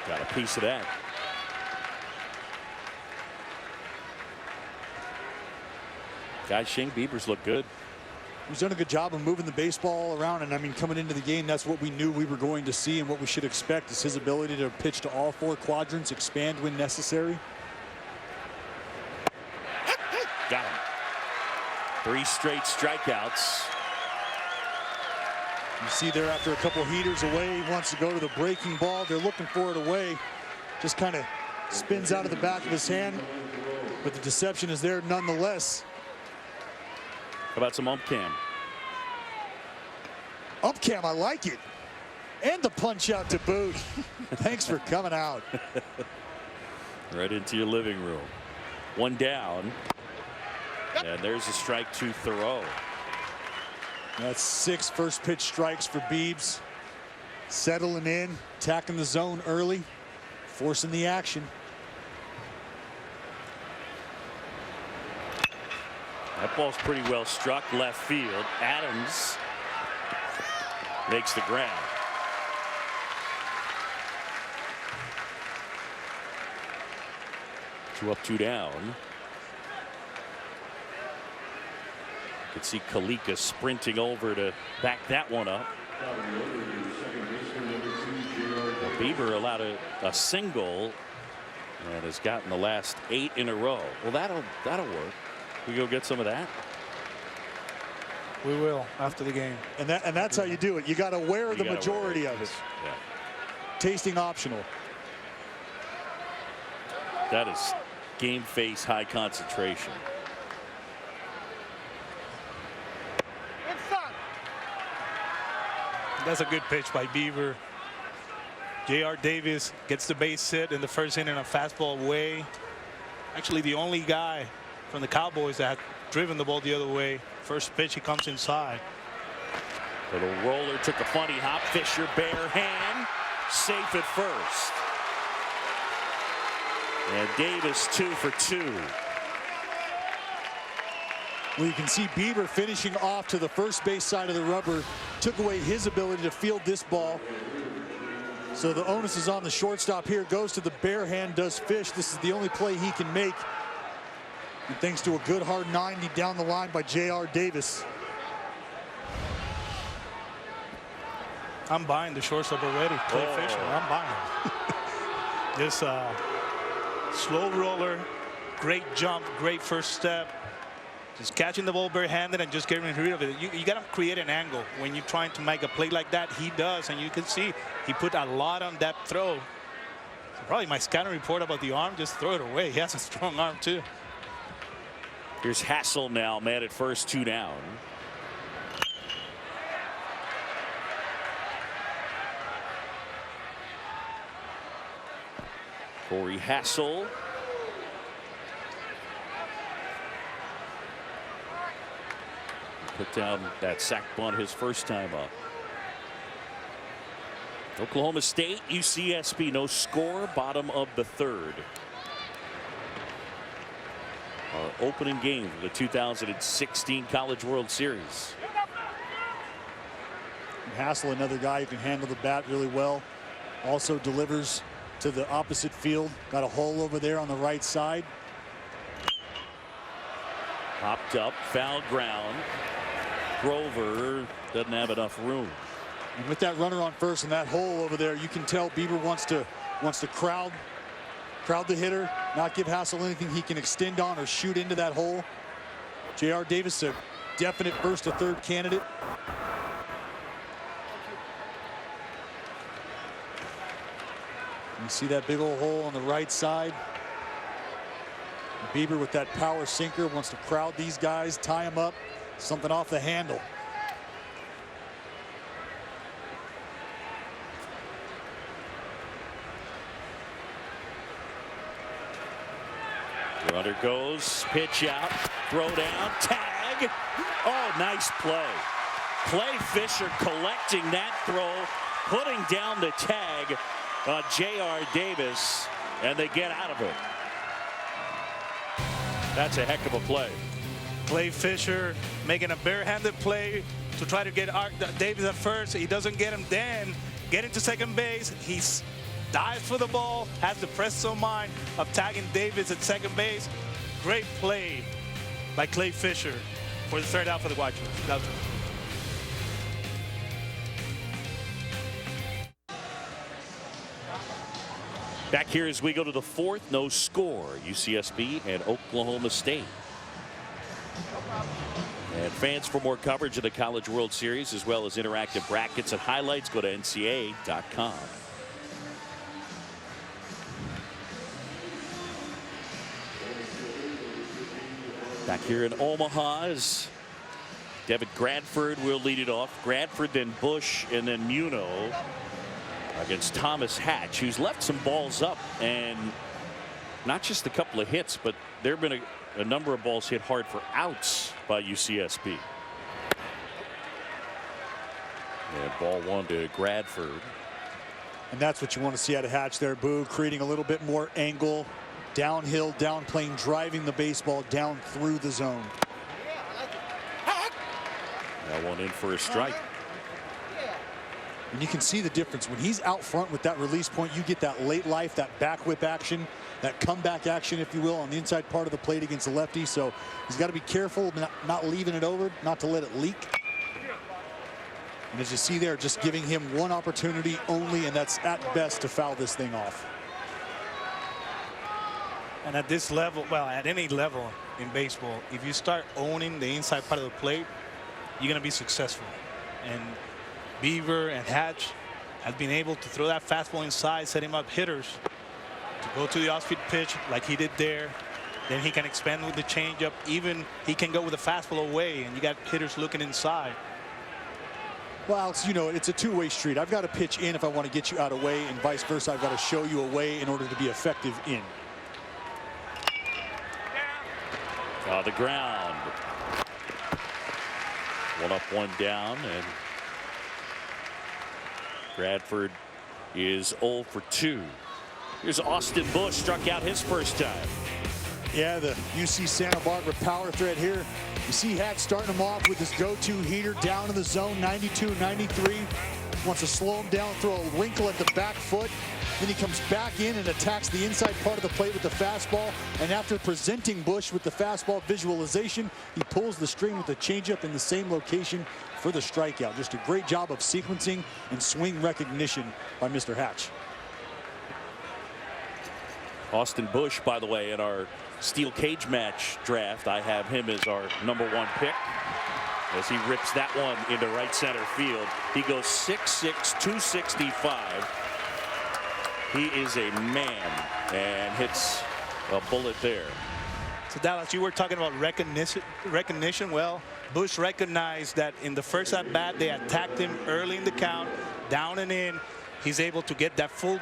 Got a piece of that. Guys, Shane Bieber's look good. He's done a good job of moving the baseball around, and I mean, coming into the game, that's what we knew we were going to see, and what we should expect is his ability to pitch to all 4 quadrants, expand when necessary. Got him. 3 straight strikeouts. You see there, after a couple heaters away, he wants to go to the breaking ball. They're looking for it away. Just kind of spins out of the back of his hand, but the deception is there nonetheless. How about some ump cam? Up cam, I like it. And the punch out to boot. Thanks for coming out. Right into your living room. 1 down. And there's a strike to Thoreau. That's 6 first pitch strikes for Biebs. Settling in, attacking the zone early, forcing the action. That ball's pretty well struck left field. Adams makes the grab. Two up, 2 down. You can see Kalika sprinting over to back that one up. Well, Bieber allowed a single and has gotten the last 8 in a row. Well, that'll work. We go get some of that. We will after the game. And that's how you do it. You got to wear the majority of it. Yeah. Tasting optional. That is game face, high concentration. That's a good pitch by Bieber. J.R. Davis gets the base hit in the first inning, a fastball away. Actually, the only guy from the Cowboys that had driven the ball the other way. First pitch, he comes inside. Little roller, took a funny hop. Fisher, bare hand, safe at first. And Davis 2 for 2. Well, you can see Bieber finishing off to the first base side of the rubber, took away his ability to field this ball. So the onus is on the shortstop here, goes to the bare hand, does Fish. This is the only play he can make. And thanks to a good hard 90 down the line by J.R. Davis. I'm buying the shortstop already. Clay Fisher, I'm buying. This slow roller, great jump, great first step. Just catching the ball barehanded and just getting rid of it. You got to create an angle when you're trying to make a play like that. He does, and you can see he put a lot on that throw. So probably my scouting report about the arm, just throw it away. He has a strong arm too. Here's Hassel now, man at first, 2 down. Corey Hassel. Put down that sac bunt his first time up. Oklahoma State, UCSB, no score, bottom of the 3rd. Our opening game for the 2016 College World Series. Hassel, another guy who can handle the bat really well. Also delivers to the opposite field. Got a hole over there on the right side. Popped up, foul ground. Grover doesn't have enough room. And with that runner on first and that hole over there, you can tell Bieber wants to crowd the hitter, not give Hassel anything he can extend on or shoot into that hole. J.R. Davis, a definite first to third candidate. You see that big old hole on the right side. Bieber with that power sinker wants to crowd these guys, tie them up, something off the handle. Runner goes, pitch out, throw down, tag. Oh, nice play. Clay Fisher collecting that throw, putting down the tag on J.R. Davis, and they get out of it. That's a heck of a play. Clay Fisher making a barehanded play to try to get Davis at first. He doesn't get him, then getting to second base. He dives for the ball, has the presto mind of tagging Davis at second base. Great play by Clay Fisher for the third out for the Guachos. Back here as we go to the 4th, no score. UCSB and Oklahoma State. And fans, for more coverage of the College World Series as well as interactive brackets and highlights, go to NCAA.com. Back here in Omaha is Devin Gradford will lead it off. Gradford, then Bush, and then Muno against Thomas Hatch, who's left some balls up, and not just a couple of hits, but there have been a number of balls hit hard for outs by UCSB. And ball 1 to Gradford. And that's what you want to see out of Hatch there, Boo, creating a little bit more angle, downhill, downplane, driving the baseball down through the zone. That one in for a strike. And you can see the difference when he's out front with that release point. You get that late life, that back whip action, that comeback action, if you will, on the inside part of the plate against the lefty. So he's got to be careful not leaving it over, not to let it leak. And as you see there, just giving him one opportunity only, and that's at best to foul this thing off. And at this level, well, at any level in baseball, if you start owning the inside part of the plate, you're going to be successful. And Beaver and Hatch have been able to throw that fastball inside, setting up hitters to go to the off-speed pitch like he did there. Then he can expand with the changeup. Even he can go with a fastball away, and you got hitters looking inside. Well, Alex, you know, it's a two-way street. I've got to pitch in if I want to get you out of way, and vice versa. I've got to show you a way in order to be effective in. The ground. 1 up, 1 down, and Bradford is 0 for 2. Here's Austin Bush, struck out his first time. Yeah, the UC Santa Barbara power thread here. You see Hatch starting him off with his go-to heater down in the zone, 92, 93. Wants to slow him down, throw a wrinkle at the back foot. Then he comes back in and attacks the inside part of the plate with the fastball. And after presenting Bush with the fastball visualization, he pulls the string with the changeup in the same location for the strikeout. Just a great job of sequencing and swing recognition by Mr. Hatch. Austin Bush, by the way, in our steel cage match draft, I have him as our #1 pick. As he rips that one into right center field. He goes 6'6", 265. He is a man and hits a bullet there. So Dallas, you were talking about recognition. Well, Bush recognized that in the first at bat they attacked him early in the count, down and in. He's able to get that foot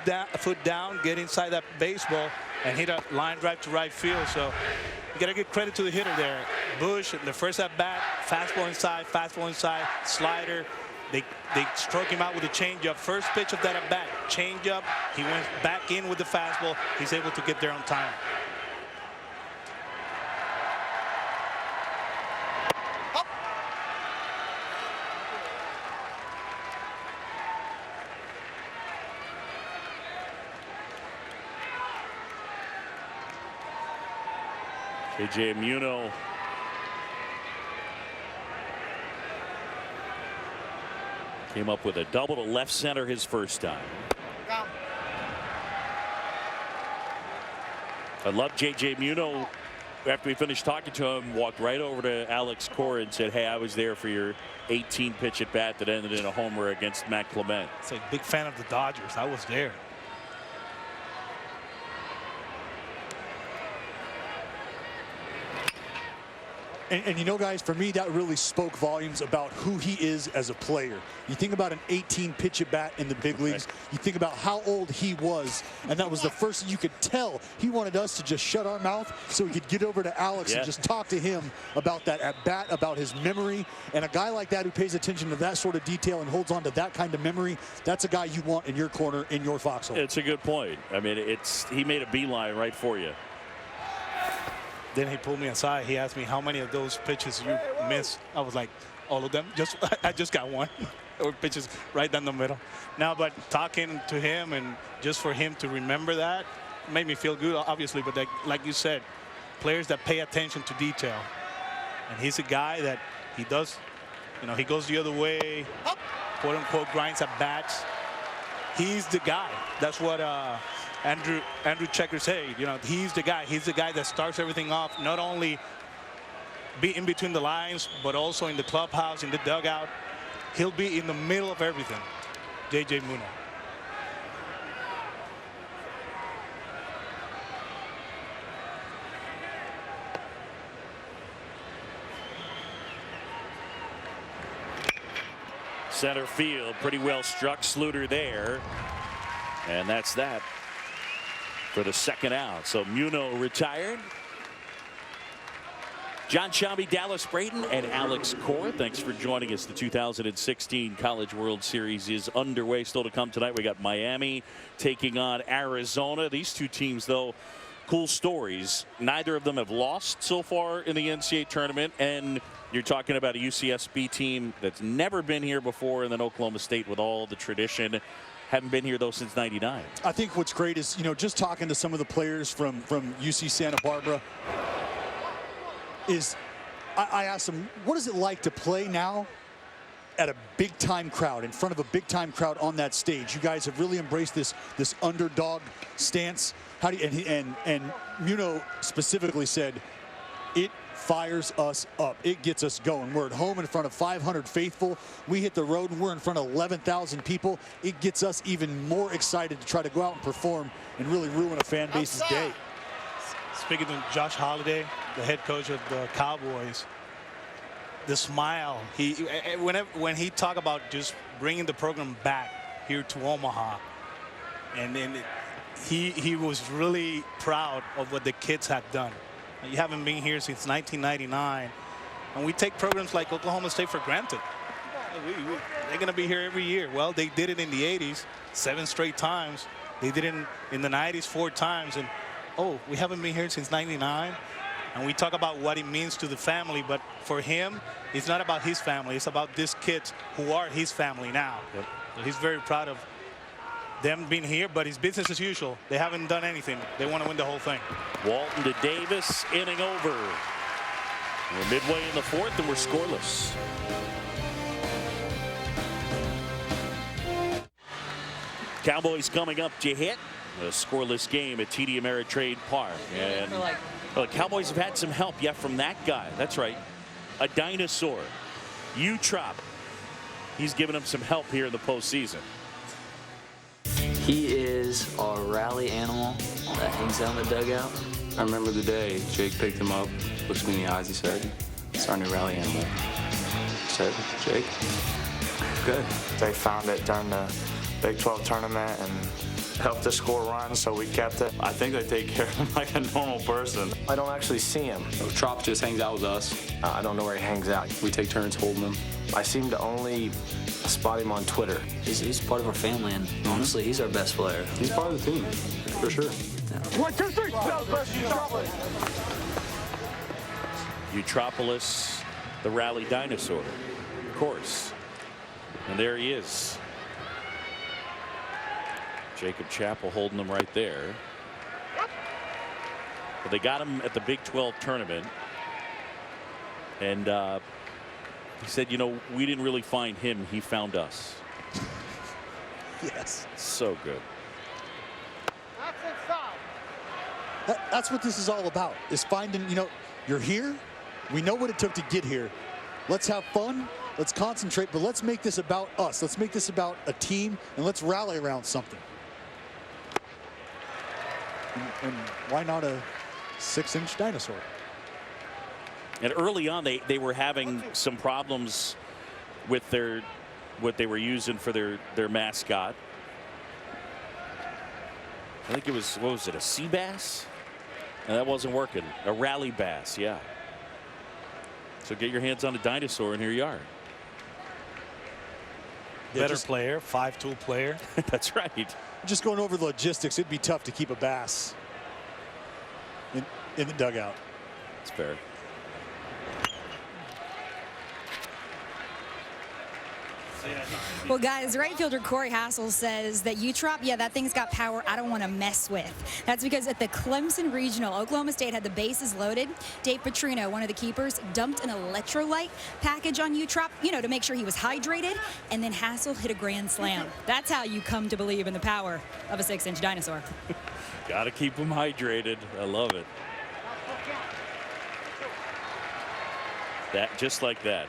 down, get inside that baseball, and hit a line drive to right field. So you got to give credit to the hitter there. Bush, in the first at bat, fastball inside, slider. They struck him out with a changeup. First pitch of that at bat, changeup. He went back in with the fastball. He's able to get there on time. J.J. Muno came up with a double to left center his first time. I love J.J. Muno. After we finished talking to him, walked right over to Alex Cora and said, hey, I was there for your 18 pitch at bat that ended in a homer against Matt Clement. It's a big fan of the Dodgers. I was there. And you know, guys, for me, that really spoke volumes about who he is as a player. You think about an 18 pitch at bat in the big leagues. You think about how old he was, and that was the first thing you could tell. He wanted us to just shut our mouth so he could get over to Alex and just talk to him about that at bat, about his memory. And a guy like that who pays attention to that sort of detail and holds on to that kind of memory, that's a guy you want in your corner, in your foxhole. It's a good point. I mean, he made a beeline right for you. Then he pulled me aside. He asked me how many of those pitches you missed. I was like, all of them. I just got one. Or pitches right down the middle. Now, but talking to him and just for him to remember that made me feel good, obviously. But like you said, players that pay attention to detail. And he's a guy that he does, you know, he goes the other way, quote unquote, grinds at bats. He's the guy. That's what Andrew Checker said. You know, he's the guy. He's the guy that starts everything off, not only be in between the lines, but also in the clubhouse, in the dugout. He'll be in the middle of everything. J.J. Muno. Center field, pretty well struck. Sluter there. And that's that for the second out. So Muno retired. John Sciambi, Dallas Braden, and Alex Cora, thanks for joining us. The 2016 College World Series is underway. Still to come tonight, we got Miami taking on Arizona. These two teams, though, cool stories. Neither of them have lost so far in the NCAA tournament, and you're talking about a UCSB team that's never been here before, and then Oklahoma State with all the tradition. Haven't been here, though, since '99. I think what's great is, you know, just talking to some of the players from UC Santa Barbara, is I asked them, what is it like to play now at a big-time crowd, in front of a big-time crowd on that stage? You guys have really embraced this underdog stance. How do you, and Muno specifically said, it fires us up. It gets us going. We're at home in front of 500 faithful. We hit the road and we're in front of 11,000 people. It gets us even more excited to try to go out and perform and really ruin a fan base's day. Speaking to Josh Holliday, the head coach of the Cowboys, the smile, when he talked about just bringing the program back here to Omaha, and then he was really proud of what the kids had done. You haven't been here since 1999, and we take programs like Oklahoma State for granted. They're going to be here every year. Well, they did it in the 80s, 7 straight times. They did it in the 90s 4 times, and oh, we haven't been here since '99. And we talk about what it means to the family, but for him, it's not about his family. It's about these kids who are his family now. Yep. So he's very proud of them being here, but it's business as usual. They haven't done anything. They want to win the whole thing. Walton to Davis, inning over. We're midway in the fourth and we're scoreless. Cowboys coming up to hit a scoreless game at TD Ameritrade Park. And well, the Cowboys have had some help, yeah, from that guy. That's right. A dinosaur. Utrop. He's given him some help here in the postseason. He is our rally animal that hangs out in the dugout. I remember the day Jake picked him up, looked me in the eyes, he said, "It's our new rally animal." I said, "Jake, good." They found it during the Big 12 tournament and helped us score runs, so we kept it. I think they take care of him like a normal person. I don't actually see him. Trop just hangs out with us. I don't know where he hangs out. We take turns holding him. I seem to only spot him on Twitter. He's part of our family, and honestly, he's our best player. He's part of the team, for sure. Yeah. 1, 2, 3. Utropolis, the rally dinosaur, of course. And there he is. Jacob Chappell holding them right there. But they got him at the Big 12 tournament. And he said, you know, we didn't really find him. He found us. Yes. So good. That's what this is all about, is finding, you know, you're here. We know what it took to get here. Let's have fun. Let's concentrate, but let's make this about us. Let's make this about a team, and let's rally around something. And why not a 6-inch dinosaur? And early on, they were having some problems with what they were using for their mascot. I think it was, what was it, a sea bass? And that wasn't working. A rally bass, yeah. So get your hands on a dinosaur, and here you are. Better player, 5-tool player. That's right. Just going over the logistics, it'd be tough to keep a bass in the dugout. It's fair. Well, guys, right fielder Corey Hassel says that Utrop, yeah, that thing's got power I don't want to mess with. That's because at the Clemson Regional, Oklahoma State had the bases loaded. Dave Petrino, one of the keepers, dumped an electrolyte package on Utrop, you know, to make sure he was hydrated, and then Hassel hit a grand slam. That's how you come to believe in the power of a 6-inch dinosaur. Got to keep him hydrated. I love it. That just like that.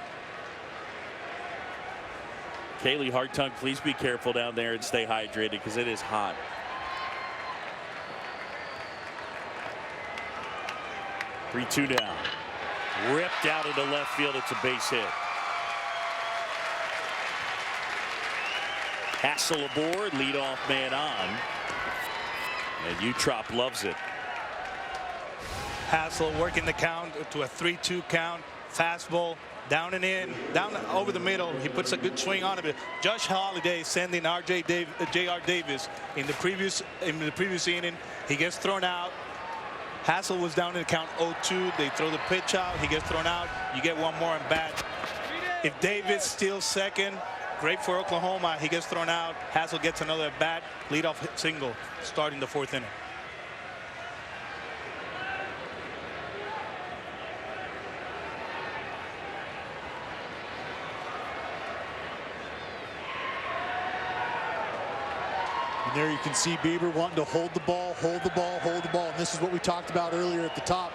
Kaylee Hartung, please be careful down there and stay hydrated because it is hot. Three-two down. Ripped out into left field. It's a base hit. Hassel aboard, leadoff man on. And Utrop loves it. Hassel working the count to a 3-2 count. Fastball. Down and in, down over the middle. He puts a good swing on it. Josh Holiday sending J.R. Davis in the previous inning. He gets thrown out. Hassel was down in the count 0-2. They throw the pitch out. He gets thrown out. You get one more and bat. If Davis steals second, great for Oklahoma. He gets thrown out. Hassel gets another bat. Leadoff single, starting the fourth inning. And there you can see Bieber wanting to hold the ball, hold the ball, hold the ball. And this is what we talked about earlier at the top,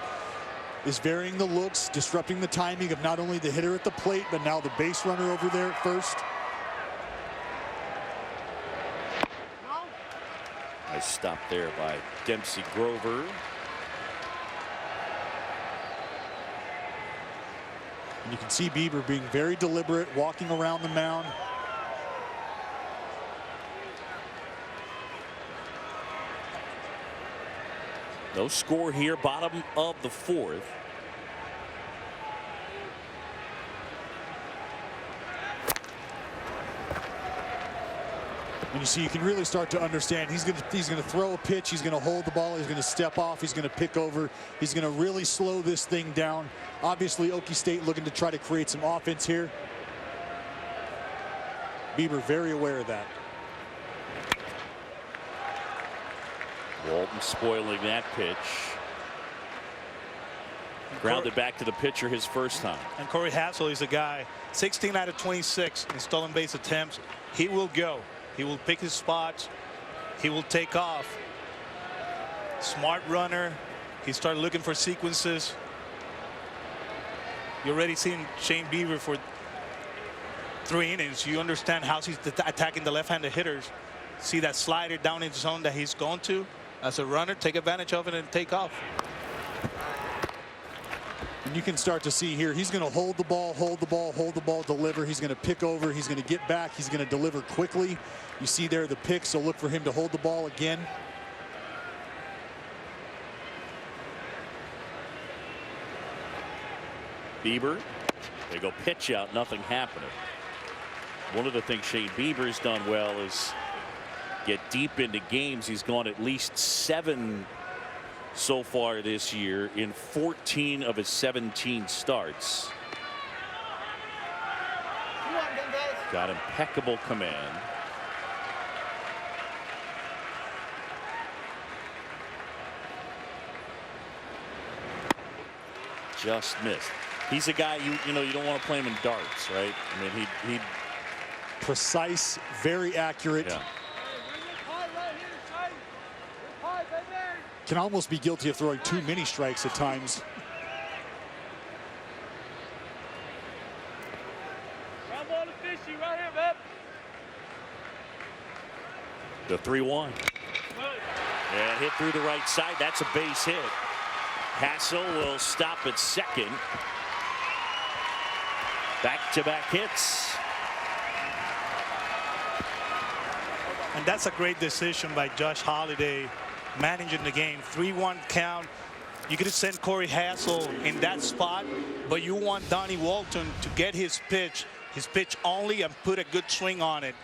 is varying the looks, disrupting the timing of not only the hitter at the plate, but now the base runner over there at first. Nice stop there by Dempsey Grover. And you can see Bieber being very deliberate, walking around the mound. No score here, bottom of the fourth. And you see, you can really start to understand he's going to throw a pitch, he's going to hold the ball, he's going to step off, he's going to pick over, he's going to really slow this thing down. Obviously, Okie State looking to try to create some offense here. Bieber very aware of that. Walton spoiling that pitch. Grounded back to the pitcher his first time. And Corey Hassel is a guy, 16 out of 26 in stolen base attempts. He will go. He will pick his spots. He will take off. Smart runner. He started looking for sequences. You're already seeing Shane Bieber for 3 innings. You understand how he's attacking the left-handed hitters. See that slider down in the zone that he's going to. As a runner, take advantage of it and take off. And you can start to see here, he's going to hold the ball, deliver. He's going to pick over. He's going to get back. He's going to deliver quickly. You see there the pick, so look for him to hold the ball again. Bieber, they go pitch out, nothing happening. One of the things Shane Bieber's done well is get deep into games. He's gone at least 7 so far this year in 14 of his 17 starts. Got impeccable command. Just missed. He's a guy you know you don't want to play him in darts, right? I mean he precise, very accurate. Yeah. Can almost be guilty of throwing too many strikes at times. The 3-1. And hit through the right side. That's a base hit. Hassel will stop at second. Back-to-back hits. And that's a great decision by Josh Holliday, managing the game. 3-1 count. You could have sent Corey Hassel in that spot, but you want Donnie Walton to get his pitch only, and put a good swing on it.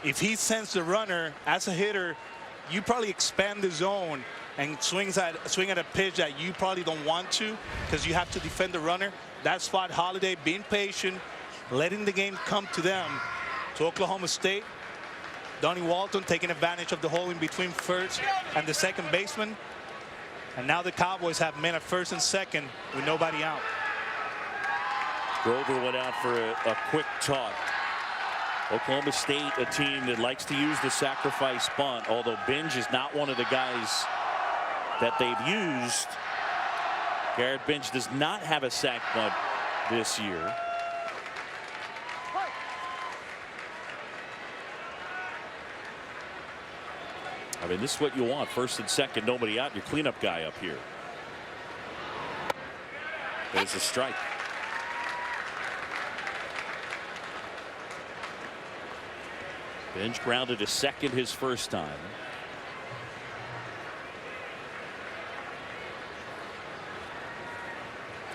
If he sends the runner as a hitter, you probably expand the zone and swing at a pitch that you probably don't want to, because you have to defend the runner. That spot, Holliday being patient, letting the game come to them, to Oklahoma State. Donnie Walton taking advantage of the hole in between first and the second baseman. And now the Cowboys have men at first and second with nobody out. Grover went out for a quick talk. Oklahoma State, a team that likes to use the sacrifice bunt, although Binge is not one of the guys that they've used. Garrett Binge does not have a sac bunt this year. I mean, this is what you want. First and second, nobody out. Your cleanup guy up here. There's a strike. Binge grounded to second his first time.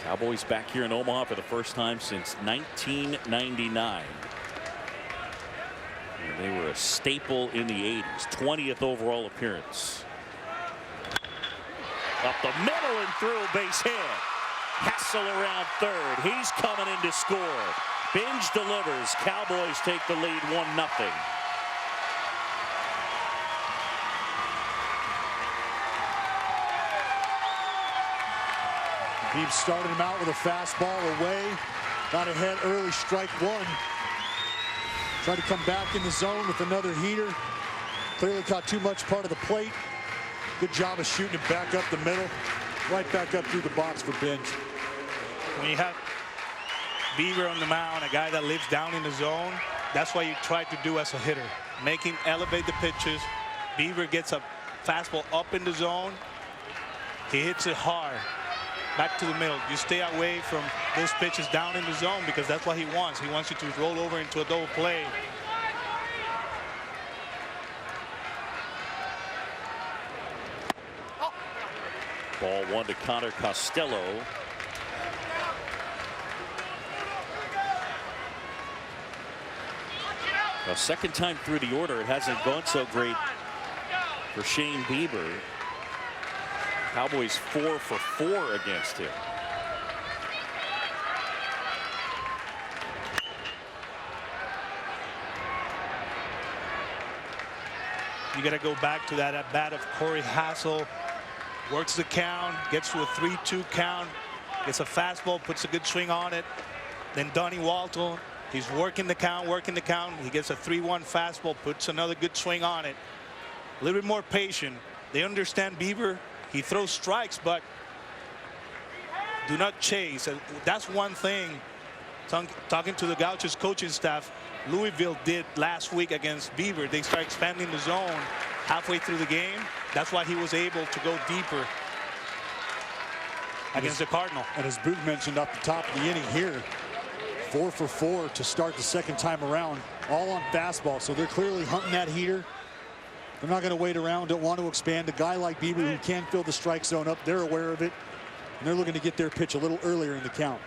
Cowboys back here in Omaha for the first time since 1999. And they were a staple in the 80s. 20th overall appearance. Up the middle and through, base hit. Hassel around third. He's coming in to score. Binge delivers. Cowboys take the lead 1-0. He started him out with a fastball away. Got ahead early, strike one. Tried to come back in the zone with another heater. Clearly caught too much part of the plate. Good job of shooting it back up the middle. Right back up through the box for Binge. When you have Bieber on the mound, a guy that lives down in the zone, that's what you try to do as a hitter. Make him elevate the pitches. Bieber gets a fastball up in the zone. He hits it hard. Back to the middle. You stay away from those pitches down in the zone, because that's what he wants. He wants you to roll over into a double play. Ball one to Connor Costello. Well, second time through the order, it hasn't gone so great for Shane Bieber. Cowboys 4 for 4 against him. You got to go back to that at bat of Corey Hassel. Works the count, gets to a 3-2 count, gets a fastball, puts a good swing on it. Then Donnie Walton, he's working the count, He gets a 3-1 fastball, puts another good swing on it. A little bit more patient. They understand Bieber. He throws strikes, but do not chase. And that's one thing, talking to the Gauchos coaching staff, Louisville did last week against Bieber. They start expanding the zone halfway through the game. That's why he was able to go deeper against the Cardinal. And as Boog mentioned up the top of the inning here, 4 for 4 to start the second time around, all on fastball. So they're clearly hunting that heater. They're not going to wait around, don't want to expand. A guy like Bieber who can fill the strike zone up, they're aware of it. And they're looking to get their pitch a little earlier in the count.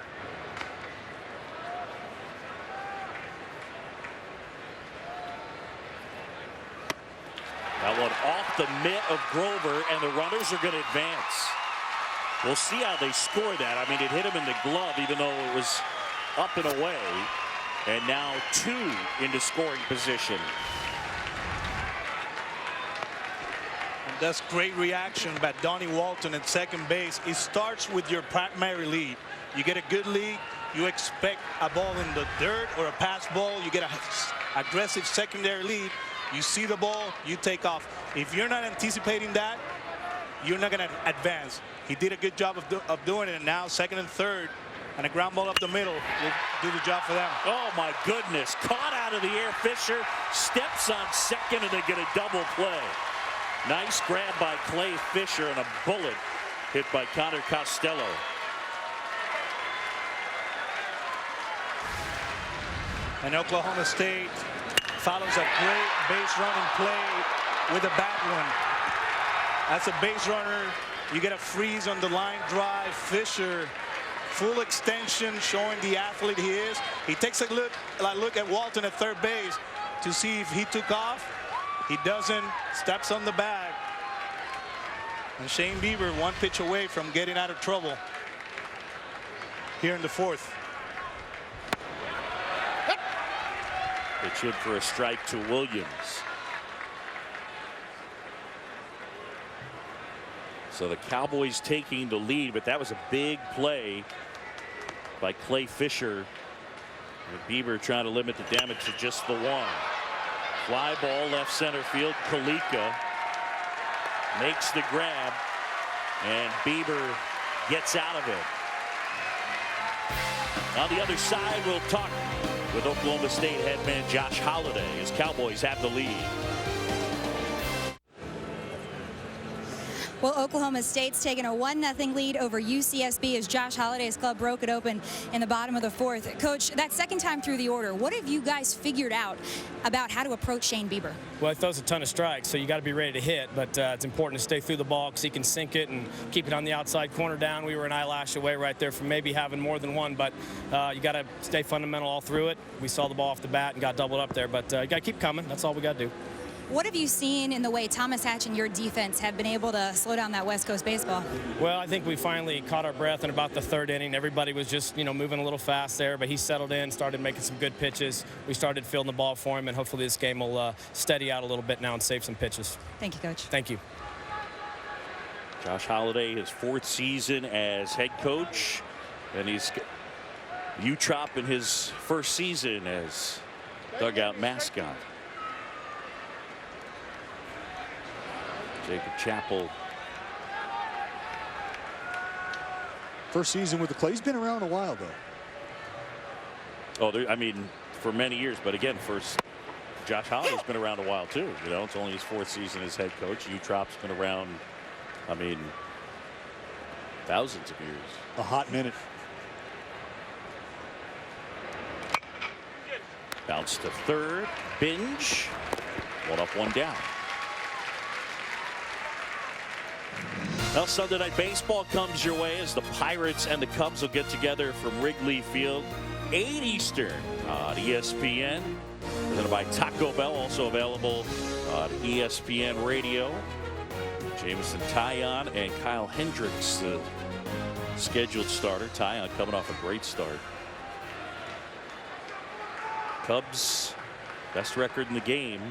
That one off the mitt of Grover, and the runners are going to advance. We'll see how they score that. I mean, it hit him in the glove, even though it was up and away. And now 2 into scoring position. And that's great reaction by Donnie Walton at second base. It starts with your primary lead. You get a good lead, you expect a ball in the dirt or a pass ball. You get an aggressive secondary lead. You see the ball, you take off. If you're not anticipating that, you're not going to advance. He did a good job of doing it, and now second and third, and a ground ball up the middle will do the job for them. Oh, my goodness. Caught out of the air. Fisher steps on second, and they get a double play. Nice grab by Clay Fisher, and a bullet hit by Connor Costello. And Oklahoma State follows a great base running play with a bad one. That's a base runner. You get a freeze on the line drive. Fisher, full extension, showing the athlete he is. He takes a look at Walton at third base to see if he took off. He doesn't. Steps on the bag. And Shane Bieber 1 pitch away from getting out of trouble here in the fourth. Pitch in for a strike to Williams. So the Cowboys taking the lead, but that was a big play by Clay Fisher. And Bieber trying to limit the damage to just the 1. Fly ball left center field. Kalika makes the grab, and Bieber gets out of it. On the other side, we'll talk with Oklahoma State head man Josh Holliday as Cowboys have the lead. Well, Oklahoma State's taken a 1-0 lead over UCSB as Josh Holliday's club broke it open in the bottom of the fourth. Coach, that second time through the order, what have you guys figured out about how to approach Shane Bieber? Well, he throws a ton of strikes, so you got to be ready to hit, but it's important to stay through the ball because he can sink it and keep it on the outside corner down. We were an eyelash away right there from maybe having more than one, but you got to stay fundamental all through it. We saw the ball off the bat and got doubled up there, but you got to keep coming. That's all we got to do. What have you seen in the way Thomas Hatch and your defense have been able to slow down that West Coast baseball? Well, I think we finally caught our breath in about the third inning. Everybody was just, moving a little fast there, but he settled in, started making some good pitches. We started fielding the ball for him, and hopefully this game will steady out a little bit now and save some pitches. Thank you, Coach. Thank you. Josh Holliday, his 4th season as head coach, and he's Utrop in his 1st season as dugout mascot. Jacob Chappell. First season with the Clay. He's been around a while, though. Oh, I mean, for many years. But again, Josh Holliday's been around a while, too. It's only his 4th season as head coach. Utrop's been around, I mean, thousands of years. A hot minute. Bounce to third. Binge. 1 up, 1 down. Well, Sunday Night Baseball comes your way as the Pirates and the Cubs will get together from Wrigley Field. 8 Eastern on ESPN. presented by Taco Bell, also available on ESPN Radio. Jamison Taillon and Kyle Hendricks, the scheduled starter. Taillon coming off a great start. Cubs, best record in the game.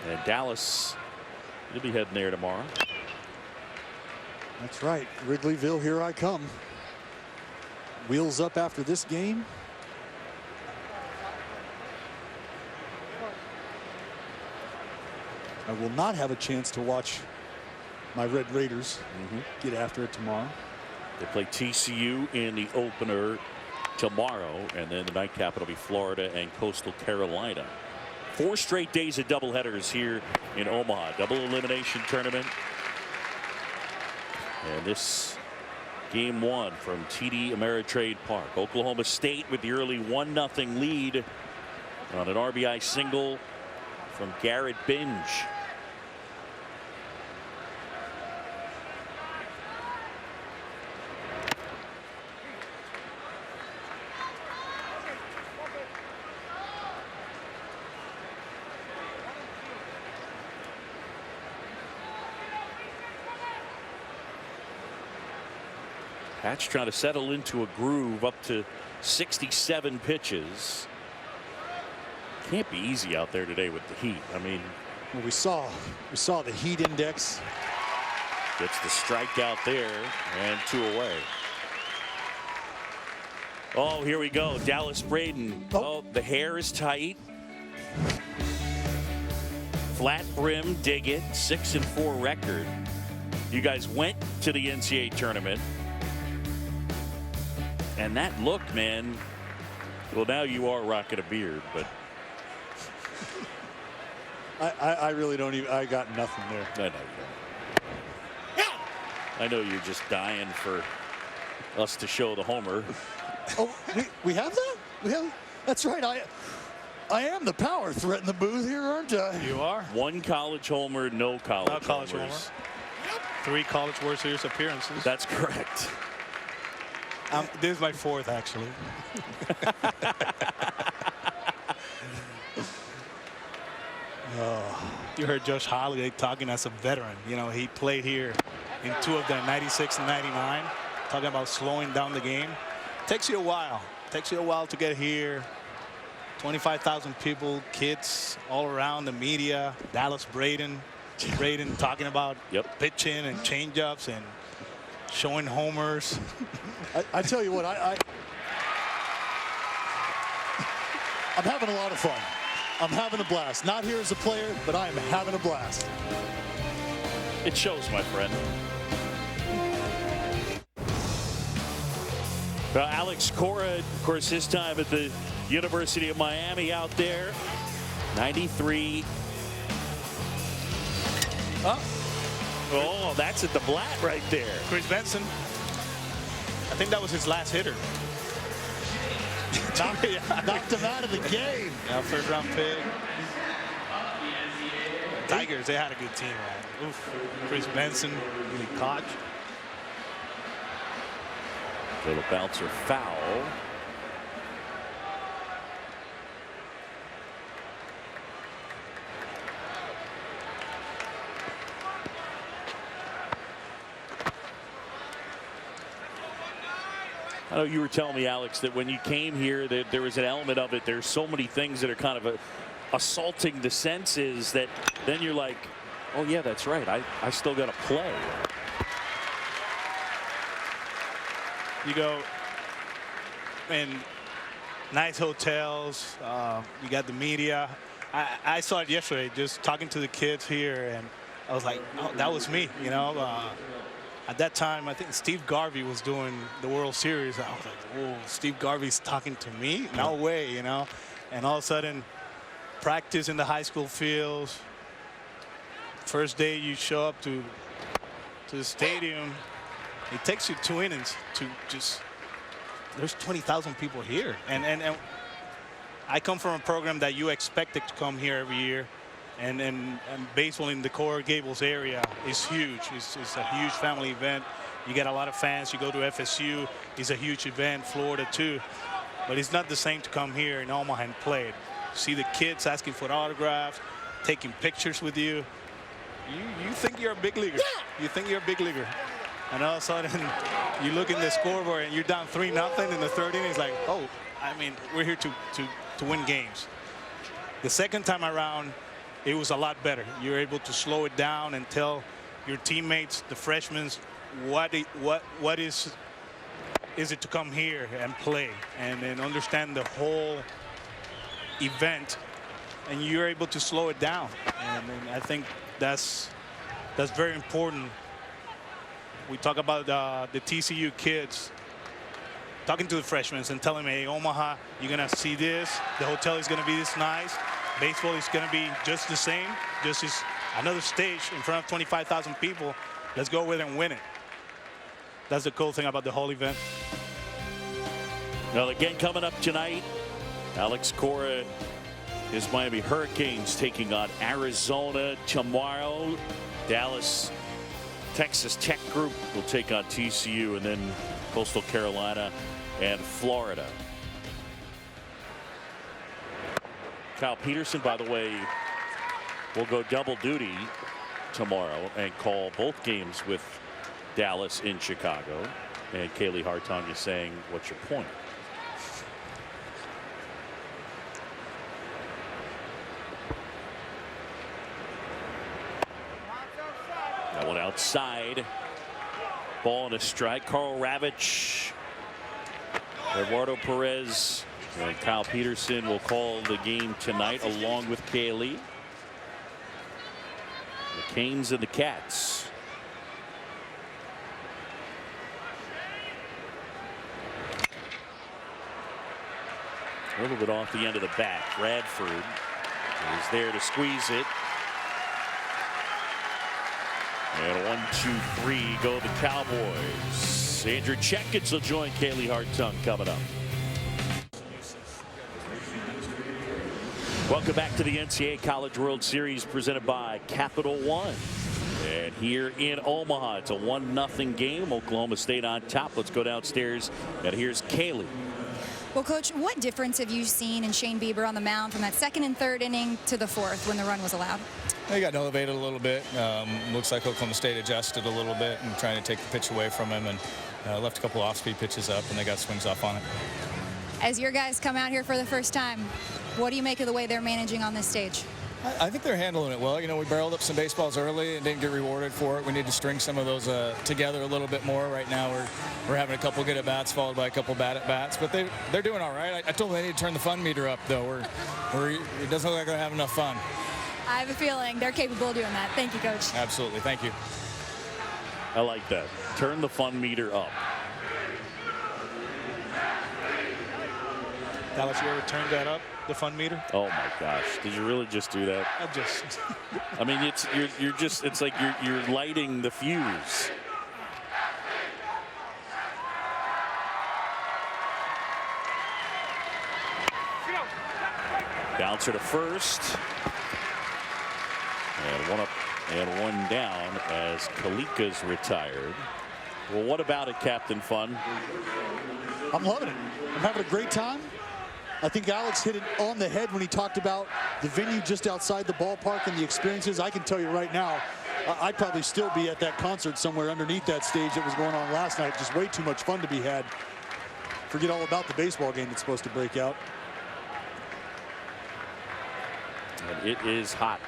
And Dallas, will be heading there tomorrow. That's right. Wrigleyville, here I come. Wheels up after this game. I will not have a chance to watch my Red Raiders get after it tomorrow. They play TCU in the opener tomorrow, and then the nightcap will be Florida and Coastal Carolina. 4 straight days of doubleheaders here in Omaha. Double elimination tournament. And this game 1 from TD Ameritrade Park. Oklahoma State with the early 1-0 lead on an RBI single from Garrett Binge. Hatch trying to settle into a groove up to 67 pitches. Can't be easy out there today with the heat. I mean, well, we saw the heat index. Gets the strikeout there and 2 away. Oh, here we go. Dallas Braden. Oh, the hair is tight. Flat brim, dig it. 6-4 record. You guys went to the NCAA tournament. And that look, man. Well, now you are rocking a beard, but I really don't even. I got nothing there. I know you don't. I know you're just dying for us to show the homer. Oh, we have that? We have. That's right. I am the power threat in the booth here, aren't I? You are. 1 college homer, no college homers. 3 College World Series appearances. That's correct. This is my 4th, actually. You heard Josh Holliday talking as a veteran. You know, he played here in 2 of them, 96 and 99. Talking about slowing down the game. Takes you a while. Takes you a while to get here. 25,000 people, kids all around, the media. Dallas Braden talking about pitching and changeups and showing homers. I tell you what, I'm having a lot of fun. I'm having a blast. Not here as a player, but I am having a blast. It shows, my friend. Alex Cora, of course, his time at the University of Miami out there. 93. Oh, that's at the Blatt right there. Chris Benson. I think that was his last hitter. Knocked him out of the game. Yeah, 1st round pick. Tigers, they had a good team, man. Oof. Chris Benson, Billy Koch. Little bouncer foul. I know you were telling me, Alex, that when you came here, that there was an element of it. There's so many things that are kind of assaulting the senses that then you're like, oh, yeah, that's right. I still got to play. You go in nice hotels. You got the media. I saw it yesterday just talking to the kids here, and I was like, oh, that was me, you know. At that time, I think Steve Garvey was doing the World Series. I was like, oh, Steve Garvey's talking to me? No way, you know. And all of a sudden, practice in the high school fields. First day you show up to the stadium, it takes you 2 innings to just, there's 20,000 people here. And I come from a program that you expected to come here every year. And baseball in the Coral Gables area is huge. It's a huge family event. You get a lot of fans. You go to FSU. It's a huge event. Florida too. But it's not the same to come here in Omaha and play it. see the kids asking for autographs, taking pictures with you. You think you're a big leaguer. You think you're a big leaguer. And all of a sudden, you look in the scoreboard and you're down 3-0 in the third inning. It's like, oh, I mean, we're here to win games. The second time around, it was a lot better. You're able to slow it down and tell your teammates, the freshmen, what is it to come here and play and then understand the whole event, and you're able to slow it down. And I think that's very important. We talk about the TCU kids talking to the freshmen and telling them, hey, Omaha, you're gonna see this. The hotel is gonna be this nice. Baseball is gonna be just the same, just as another stage in front of 25,000 people. Let's go with it and win it. That's the cool thing about the whole event. Well, again, coming up tonight, Alex Cora, his Miami Hurricanes taking on Arizona tomorrow. Dallas, Texas Tech Group will take on TCU, and then Coastal Carolina and Florida. Kyle Peterson, by the way, will go double duty tomorrow and call both games with Dallas in Chicago. And Kaylee Hartung is saying, what's your point? That one outside. Ball and a strike. Karl Ravech, Eduardo Perez, and Kyle Peterson will call the game tonight along with Kaylee. The Canes and the Cats. A little bit off the end of the bat. Bradford is there to squeeze it. And 1, 2, 3 go the Cowboys. Andrew Checkins will join Kaylee Hartung coming up. Welcome back to the NCAA College World Series presented by Capital One. And here in Omaha, it's a 1-0 game. Oklahoma State on top. Let's go downstairs. And here's Kaylee. Well, Coach, what difference have you seen in Shane Bieber on the mound from that second and third inning to the fourth when the run was allowed? He got elevated a little bit. Looks like Oklahoma State adjusted a little bit and trying to take the pitch away from him, and left a couple off-speed pitches up, and they got swings off on it. As your guys come out here for the first time, what do you make of the way they're managing on this stage? I think they're handling it well. You know, we barreled up some baseballs early and didn't get rewarded for it. We need to string some of those together a little bit more. Right now we're having a couple good at-bats followed by a couple bad at-bats, but they're doing all right. I told them they need to turn the fun meter up, though. It doesn't look like they're having enough fun. I have a feeling they're capable of doing that. Thank you, Coach. Absolutely. Thank you. I like that. Turn the fun meter up. Dallas, you ever turned that up, the fun meter? Oh my gosh! Did you really just do that? I just. I mean, it's like you're lighting the fuse. Bouncer to first. And one up and one down as Kalika's retired. Well, what about it, Captain Fun? I'm loving it. I'm having a great time. I think Alex hit it on the head when he talked about the venue just outside the ballpark and the experiences. I can tell you right now, I'd probably still be at that concert somewhere underneath that stage that was going on last night. Just way too much fun to be had. Forget all about the baseball game that's supposed to break out. And it is hot.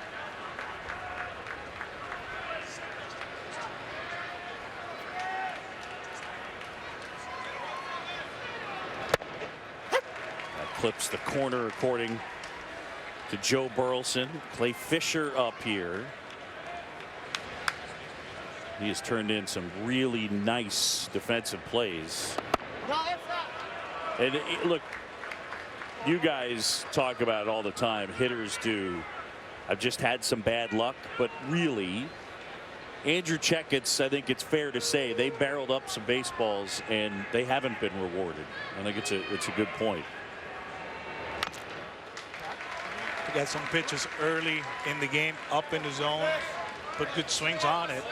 Clips the corner according to Joe Burleson. Clay Fisher up here. He has turned in some really nice defensive plays. And look, you guys talk about it all the time. Hitters do. I've just had some bad luck, but really, Andrew Checkins, I think it's fair to say they barreled up some baseballs and they haven't been rewarded. I think it's a good point. Got some pitches early in the game, up in the zone, put good swings on it.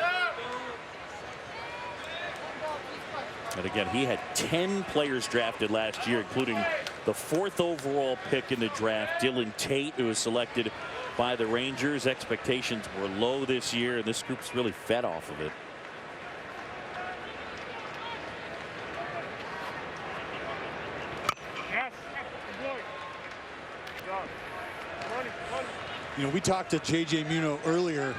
And again, he had 10 players drafted last year, including the 4th overall pick in the draft. Dylan Tate, who was selected by the Rangers. Expectations were low this year, and this group's really fed off of it. You know, we talked to J.J. Muno earlier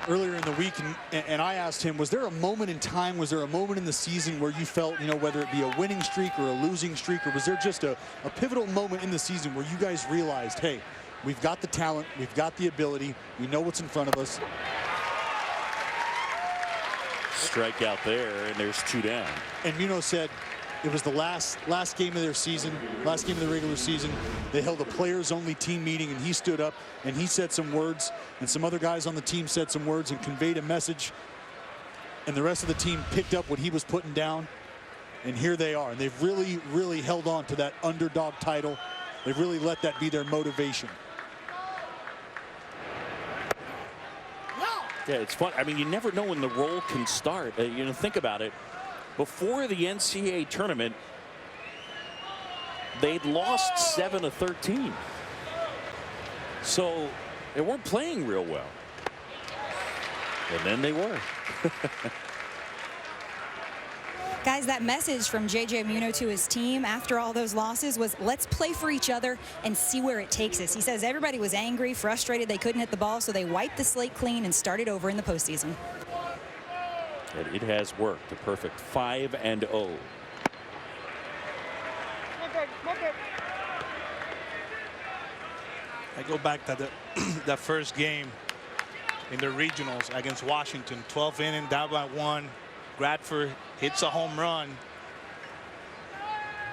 in the week, and I asked him, was there a moment in time, was there a moment in the season where you felt, you know, whether it be a winning streak or a losing streak, or was there just a pivotal moment in the season where you guys realized, hey, we've got the talent, we've got the ability, we know what's in front of us? Strikeout there, and there's 2 down. And Muno said it was the last game of their season, last game of the regular season. They held a players-only team meeting, and he stood up and he said some words, and some other guys on the team said some words and conveyed a message, and the rest of the team picked up what he was putting down, and here they are. And they've really held on to that underdog title. They've really let that be their motivation. Yeah, it's fun. I mean, you never know when the roll can start. You know, think about it. Before the NCAA tournament, they'd lost 7 of 13. So they weren't playing real well. And then they were. Guys, that message from J.J. Muno to his team after all those losses was, let's play for each other and see where it takes us. He says everybody was angry, frustrated, they couldn't hit the ball, so they wiped the slate clean and started over in the postseason. And it has worked. A perfect 5-0. I go back to that first game in the regionals against Washington. 12th inning, down by 1. Bradford hits a home run.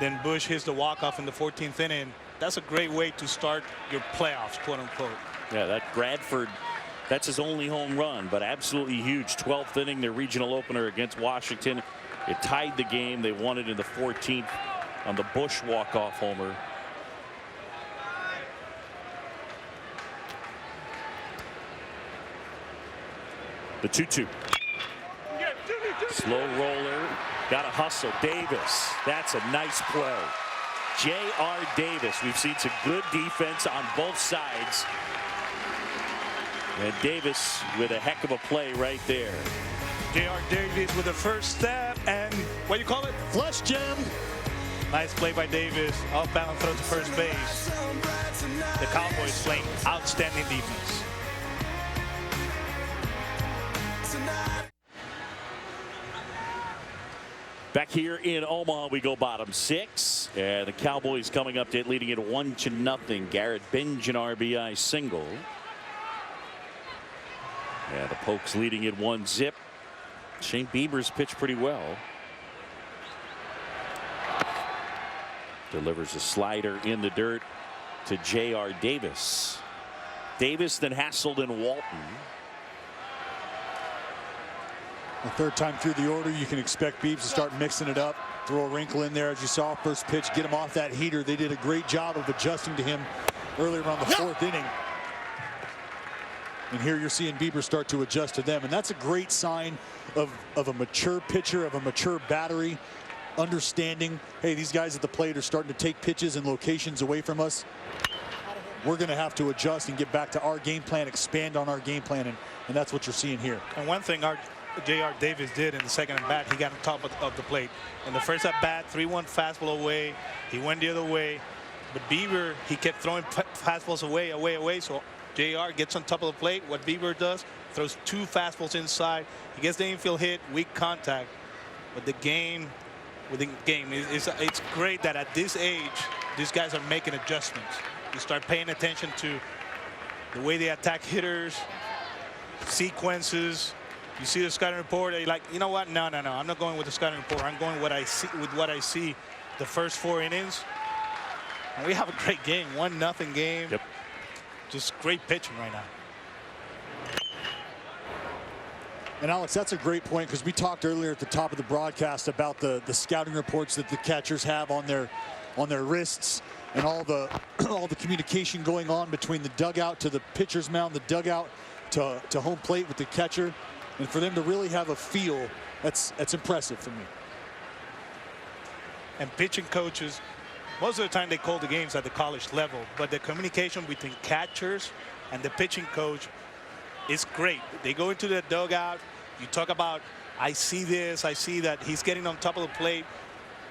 Then Bush hits the walk-off in the 14th inning. That's a great way to start your playoffs, quote unquote. Yeah, that Bradford, that's his only home run, but absolutely huge. 12th inning, their regional opener against Washington. It tied the game. They won it in the 14th on the Bush walk-off homer. The 2-2. Slow roller. Got to hustle. Davis. That's a nice play. J.R. Davis. We've seen some good defense on both sides. And Davis with a heck of a play right there. J.R. Davis with the first step, and what do you call it? Flush jam. Nice play by Davis. Outbound throw to first base. The Cowboys playing outstanding defense. Back here in Omaha, we go bottom 6, and the Cowboys coming up to it, leading it 1-0. Garrett Benj an RBI single. Yeah, the Pokes leading it 1-0. Shane Bieber's pitched pretty well. Delivers a slider in the dirt to J.R. Davis. Davis, then Hasselt and Walton. The third time through the order, you can expect Biebs to start mixing it up, throw a wrinkle in there, as you saw first pitch, get him off that heater. They did a great job of adjusting to him earlier on the 4th inning. And here you're seeing Bieber start to adjust to them, and that's a great sign of a mature pitcher, of a mature battery, understanding, hey, these guys at the plate are starting to take pitches and locations away from us. We're going to have to adjust and get back to our game plan, expand on our game plan, and that's what you're seeing here. And one thing J.R. Davis did in the second at bat, he got on top of the plate. In the first at bat, 3-1 fastball away. He went the other way. But Bieber, he kept throwing fastballs away. So J.R. gets on top of the plate. What Bieber does, throws 2 fastballs inside. He gets the infield hit, weak contact. But the game, it's great that at this age, these guys are making adjustments. You start paying attention to the way they attack hitters, sequences. You see the scouting report, you're like, you know what? No. I'm not going with the scouting report. I'm going with what I see the first 4 innings. And we have a great game, 1-0 game. Yep. Just great pitching right now. And Alex, that's a great point, because we talked earlier at the top of the broadcast about the scouting reports that the catchers have on their wrists, and all the communication going on between the dugout to the pitcher's mound, the dugout to home plate with the catcher. And for them to really have a feel, that's impressive for me. And pitching coaches, most of the time they call the games at the college level, but the communication between catchers and the pitching coach is great. They go into the dugout. You talk about, I see this, I see that he's getting on top of the plate.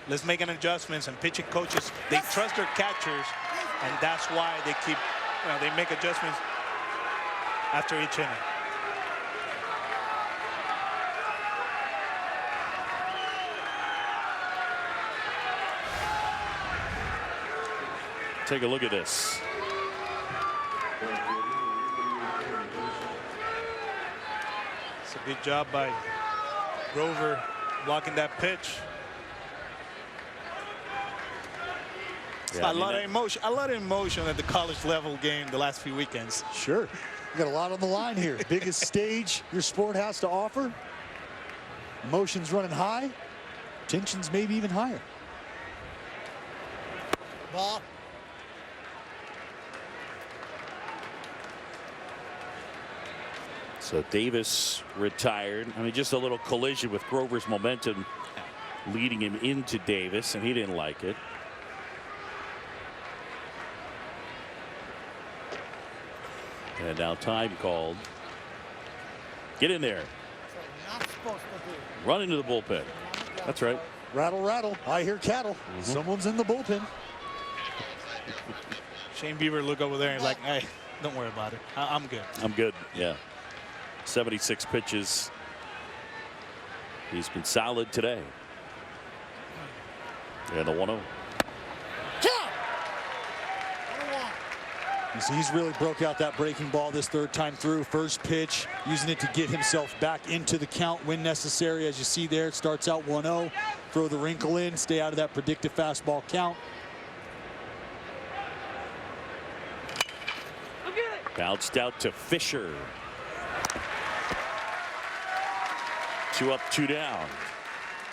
Let's make an adjustments. And pitching coaches, they trust their catchers, and that's why they keep, they make adjustments after each inning. Take a look at this. It's a good job by Grover blocking that pitch. Yeah, a lot of emotion at the college level game the last few weekends. Sure. You got a lot on the line here. Biggest stage your sport has to offer. Emotions running high. Tensions maybe even higher. Ball. So Davis retired. I mean, just a little collision with Grover's momentum leading him into Davis, and he didn't like it. And now time called. Get in there. Not supposed to do. Run into the bullpen. That's right. Rattle, rattle. I hear cattle. Someone's in the bullpen. Shane Bieber look over there and he's like, hey, don't worry about it. I'm good. I'm good. Yeah. 76 pitches. He's been solid today. And the 1-0. You see, he's really broke out that breaking ball this third time through. First pitch, using it to get himself back into the count when necessary. As you see there, it starts out 1-0. Throw the wrinkle in, stay out of that predictive fastball count. Bounced out to Fisher. 2 up, 2 down.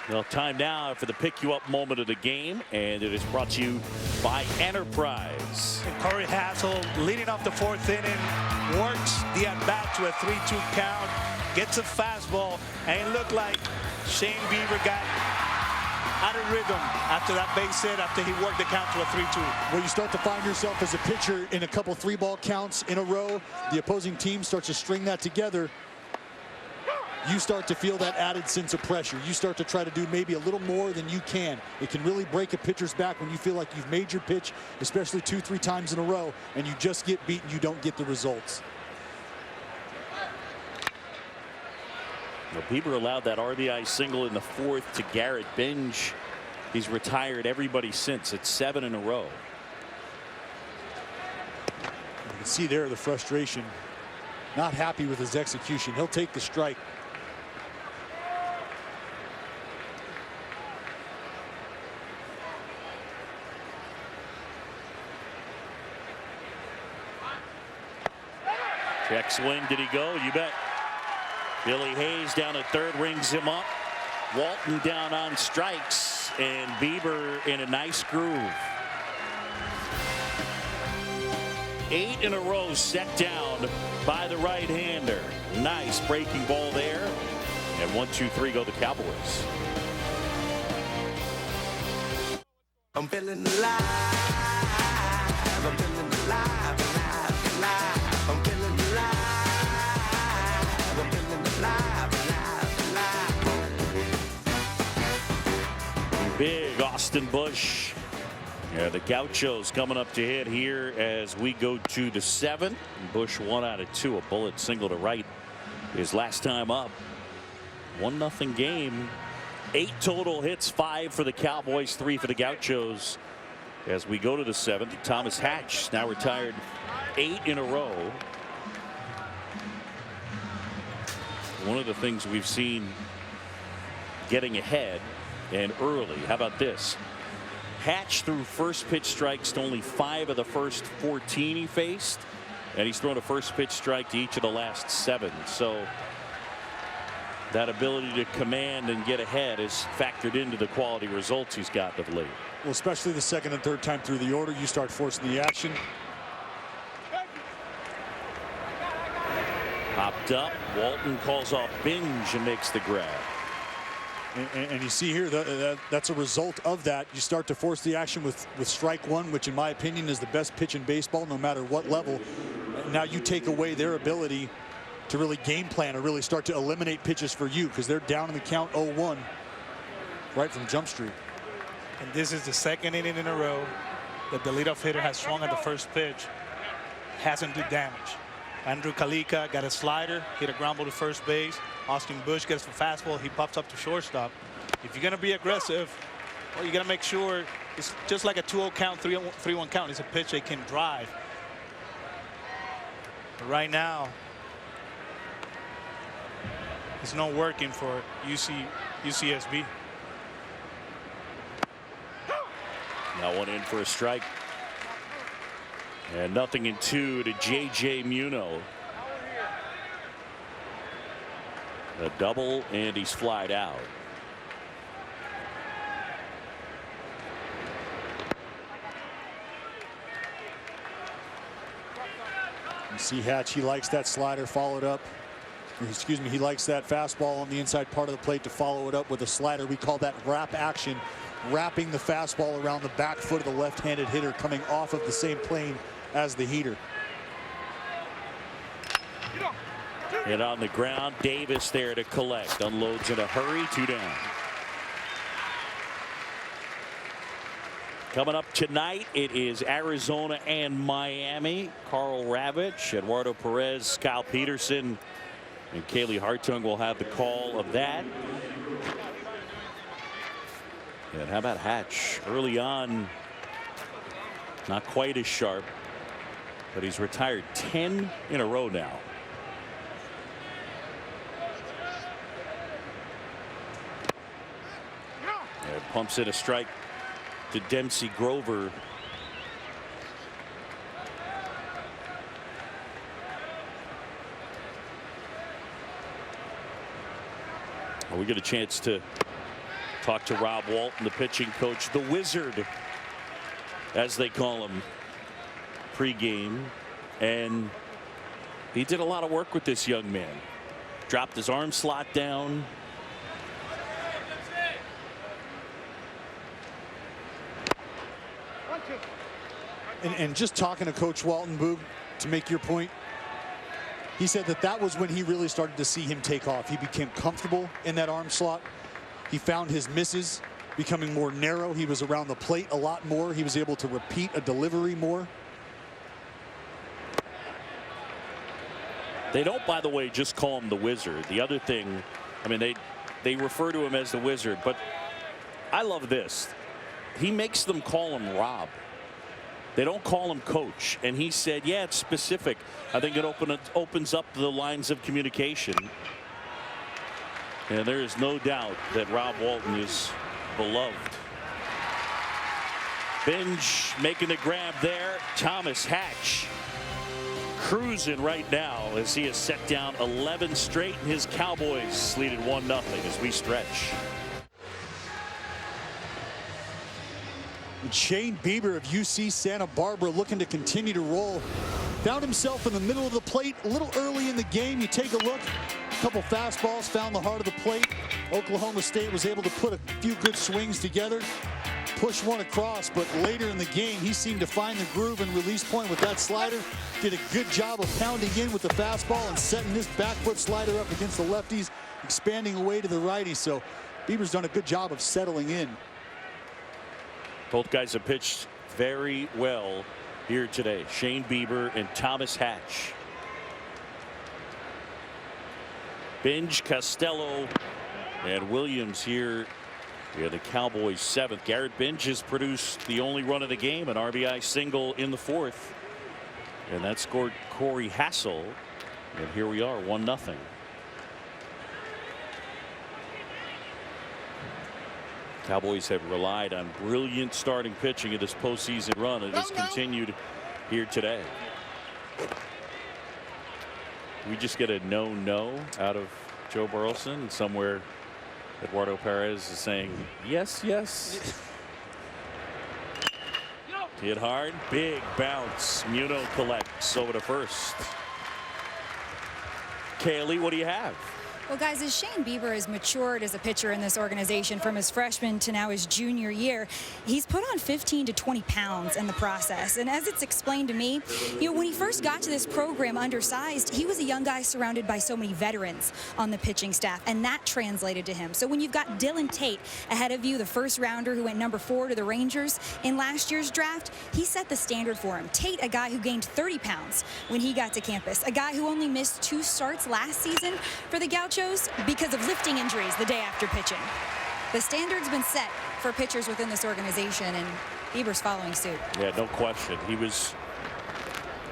Well, time now for the pick you up moment of the game, and it is brought to you by Enterprise. And Corey Hassel leading off the 4th inning, works the at bat to a 3-2 count, gets a fastball, and it looked like Shane Bieber got out of rhythm after that base hit, after he worked the count to a 3-2. Well, you start to find yourself as a pitcher in a couple 3-ball counts in a row. The opposing team starts to string that together. You start to feel that added sense of pressure. You start to try to do maybe a little more than you can. It can really break a pitcher's back when you feel like you've made your pitch, especially 2-3 times in a row, and you just get beaten, you don't get the results. Well, Bieber allowed that RBI single in the 4th to Garrett Binge. He's retired everybody since. It's 7 in a row. You can see there the frustration. Not happy with his execution. He'll take the strike. Check swing. Did he go? You bet. Billy Hayes down at third, rings him up. Walton down on strikes, and Bieber in a nice groove. 8 in a row set down by the right-hander. Nice breaking ball there. And 1-2-3 go the Cowboys. I'm feeling alive. I'm feeling alive, alive, alive. I'm feeling alive. I'm feeling alive, alive, alive. Big Austin Bush. Yeah, the Gauchos coming up to hit here as we go to the 7th. Bush 1 out of 2, a bullet single to right. His last time up. 1-0 game. 8 total hits, 5 for the Cowboys, 3 for the Gauchos. As we go to the 7th, Thomas Hatch now retired 8 in a row. One of the things we've seen getting ahead and early. How about this? Hatch threw first pitch strikes to only 5 of the first 14 he faced, and he's thrown a first pitch strike to each of the last 7. So that ability to command and get ahead is factored into the quality results he's got of late. Well, especially the 2nd and 3rd time through the order, you start forcing the action. Popped up. Walton calls off Binge and makes the grab. And you see here, that's a result of that. You start to force the action with strike one, which in my opinion is the best pitch in baseball, no matter what level. Now you take away their ability to really game plan or really start to eliminate pitches for you, because they're down in the count 0-1 right from Jump Street. And this is the second inning in a row that the leadoff hitter has swung at the first pitch, hasn't done damage. Andrew Kalika got a slider, hit a ground ball to first base. Austin Bush gets the fastball, he pops up to shortstop. If you're going to be aggressive, well, you got to make sure it's just like a 2-0 count, 3-1 count. It's a pitch they can drive. But right now, it's not working for UCSB. Now one in for a strike. And 0-2 to J.J. Muno. A double, and he's flied out. You see Hatch, he likes that slider followed up. Excuse me, he likes that fastball on the inside part of the plate to follow it up with a slider. We call that wrap action, wrapping the fastball around the back foot of the left-handed hitter coming off of the same plane as the heater. Hit on the ground. Davis there to collect. Unloads in a hurry. 2 down. Coming up tonight, it is Arizona and Miami. Carl Ravitch, Eduardo Perez, Kyle Peterson, and Kaylee Hartung will have the call of that. And how about Hatch? Early on, not quite as sharp, but he's retired 10 in a row now. And pumps in a strike to Dempsey Grover. Well, we get a chance to talk to Rob Walton, the pitching coach, the Wizard, as they call him, pregame. And he did a lot of work with this young man. Dropped his arm slot down. And just talking to Coach Walton, Boog, to make your point, he said that was when he really started to see him take off. He became comfortable in that arm slot. He found his misses becoming more narrow. He was around the plate a lot more. He was able to repeat a delivery more. They don't, by the way, just call him the Wizard. The other thing, I mean, they refer to him as the Wizard, but I love this. He makes them call him Rob. They don't call him coach. And he said, yeah, it's specific. I think it opens up the lines of communication. And there is no doubt that Rob Walton is beloved. Binge making the grab there. Thomas Hatch cruising right now as he has set down 11 straight, and his Cowboys lead at 1-0 as we stretch. Shane Bieber of UC Santa Barbara looking to continue to roll. Found himself in the middle of the plate a little early in the game. You take a look, a couple fastballs found the heart of the plate. Oklahoma State was able to put a few good swings together, push one across, but later in the game he seemed to find the groove and release point with that slider. Did a good job of pounding in with the fastball and setting this back foot slider up against the lefties, expanding away to the righty. So Bieber's done a good job of settling in. Both guys have pitched very well here today. Shane Bieber and Thomas Hatch. Binge, Costello, and Williams here. We have the Cowboys 7th. Garrett Binge has produced the only run of the game, an RBI single in the 4th. And that scored Corey Hassel. And here we are, 1-0. Cowboys have relied on brilliant starting pitching in this postseason run. It has continued here today. We just get a no out of Joe Burleson. Somewhere Eduardo Perez is saying yes, yes. Hit hard, big bounce. Muno collects over to first. Kaylee, what do you have? Well, guys, as Shane Bieber has matured as a pitcher in this organization from his freshman to now his junior year, he's put on 15 to 20 pounds in the process. And as it's explained to me, when he first got to this program undersized, he was a young guy surrounded by so many veterans on the pitching staff, and that translated to him. So when you've got Dylan Tate ahead of you, the first rounder who went number 4 to the Rangers in last year's draft, he set the standard for him. Tate, a guy who gained 30 pounds when he got to campus, a guy who only missed 2 starts last season for the Gauchos because of lifting injuries the day after pitching. The standard's been set for pitchers within this organization, and Bieber's following suit. Yeah, no question. He was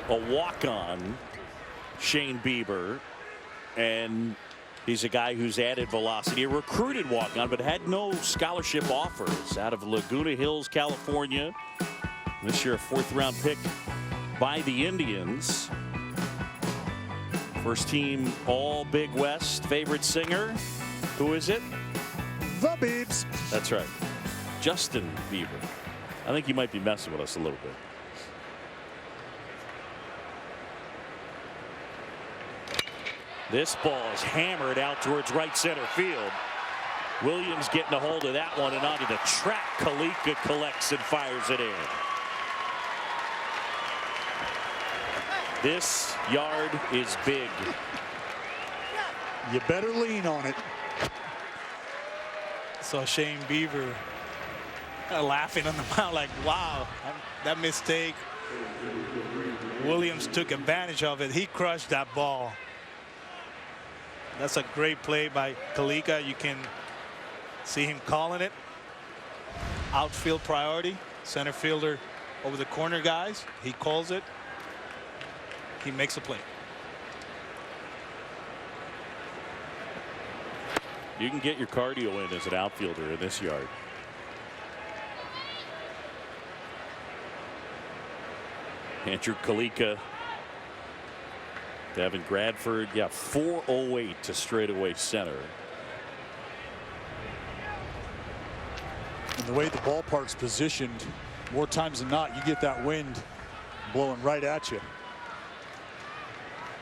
a walk-on, Shane Bieber, and he's a guy who's added velocity, a recruited walk-on, but had no scholarship offers out of Laguna Hills, California. This year, a 4th-round pick by the Indians. First team all Big West. Favorite singer? Who is it? The Biebs. That's right. Justin Bieber. I think he might be messing with us a little bit. This ball is hammered out towards right center field. Williams getting a hold of that one and onto the track. Kalika collects and fires it in. This yard is big. You better lean on it. So Shane Bieber laughing on the mound like, wow, that mistake. Williams took advantage of it. He crushed that ball. That's a great play by Kalika. You can see him calling it. Outfield priority. Center fielder over the corner guys. He calls it. He makes a play. You can get your cardio in as an outfielder in this yard. Andrew Kalika, Devin Bradford, yeah, 408 to straightaway center. And the way the ballpark's positioned, more times than not, you get that wind blowing right at you.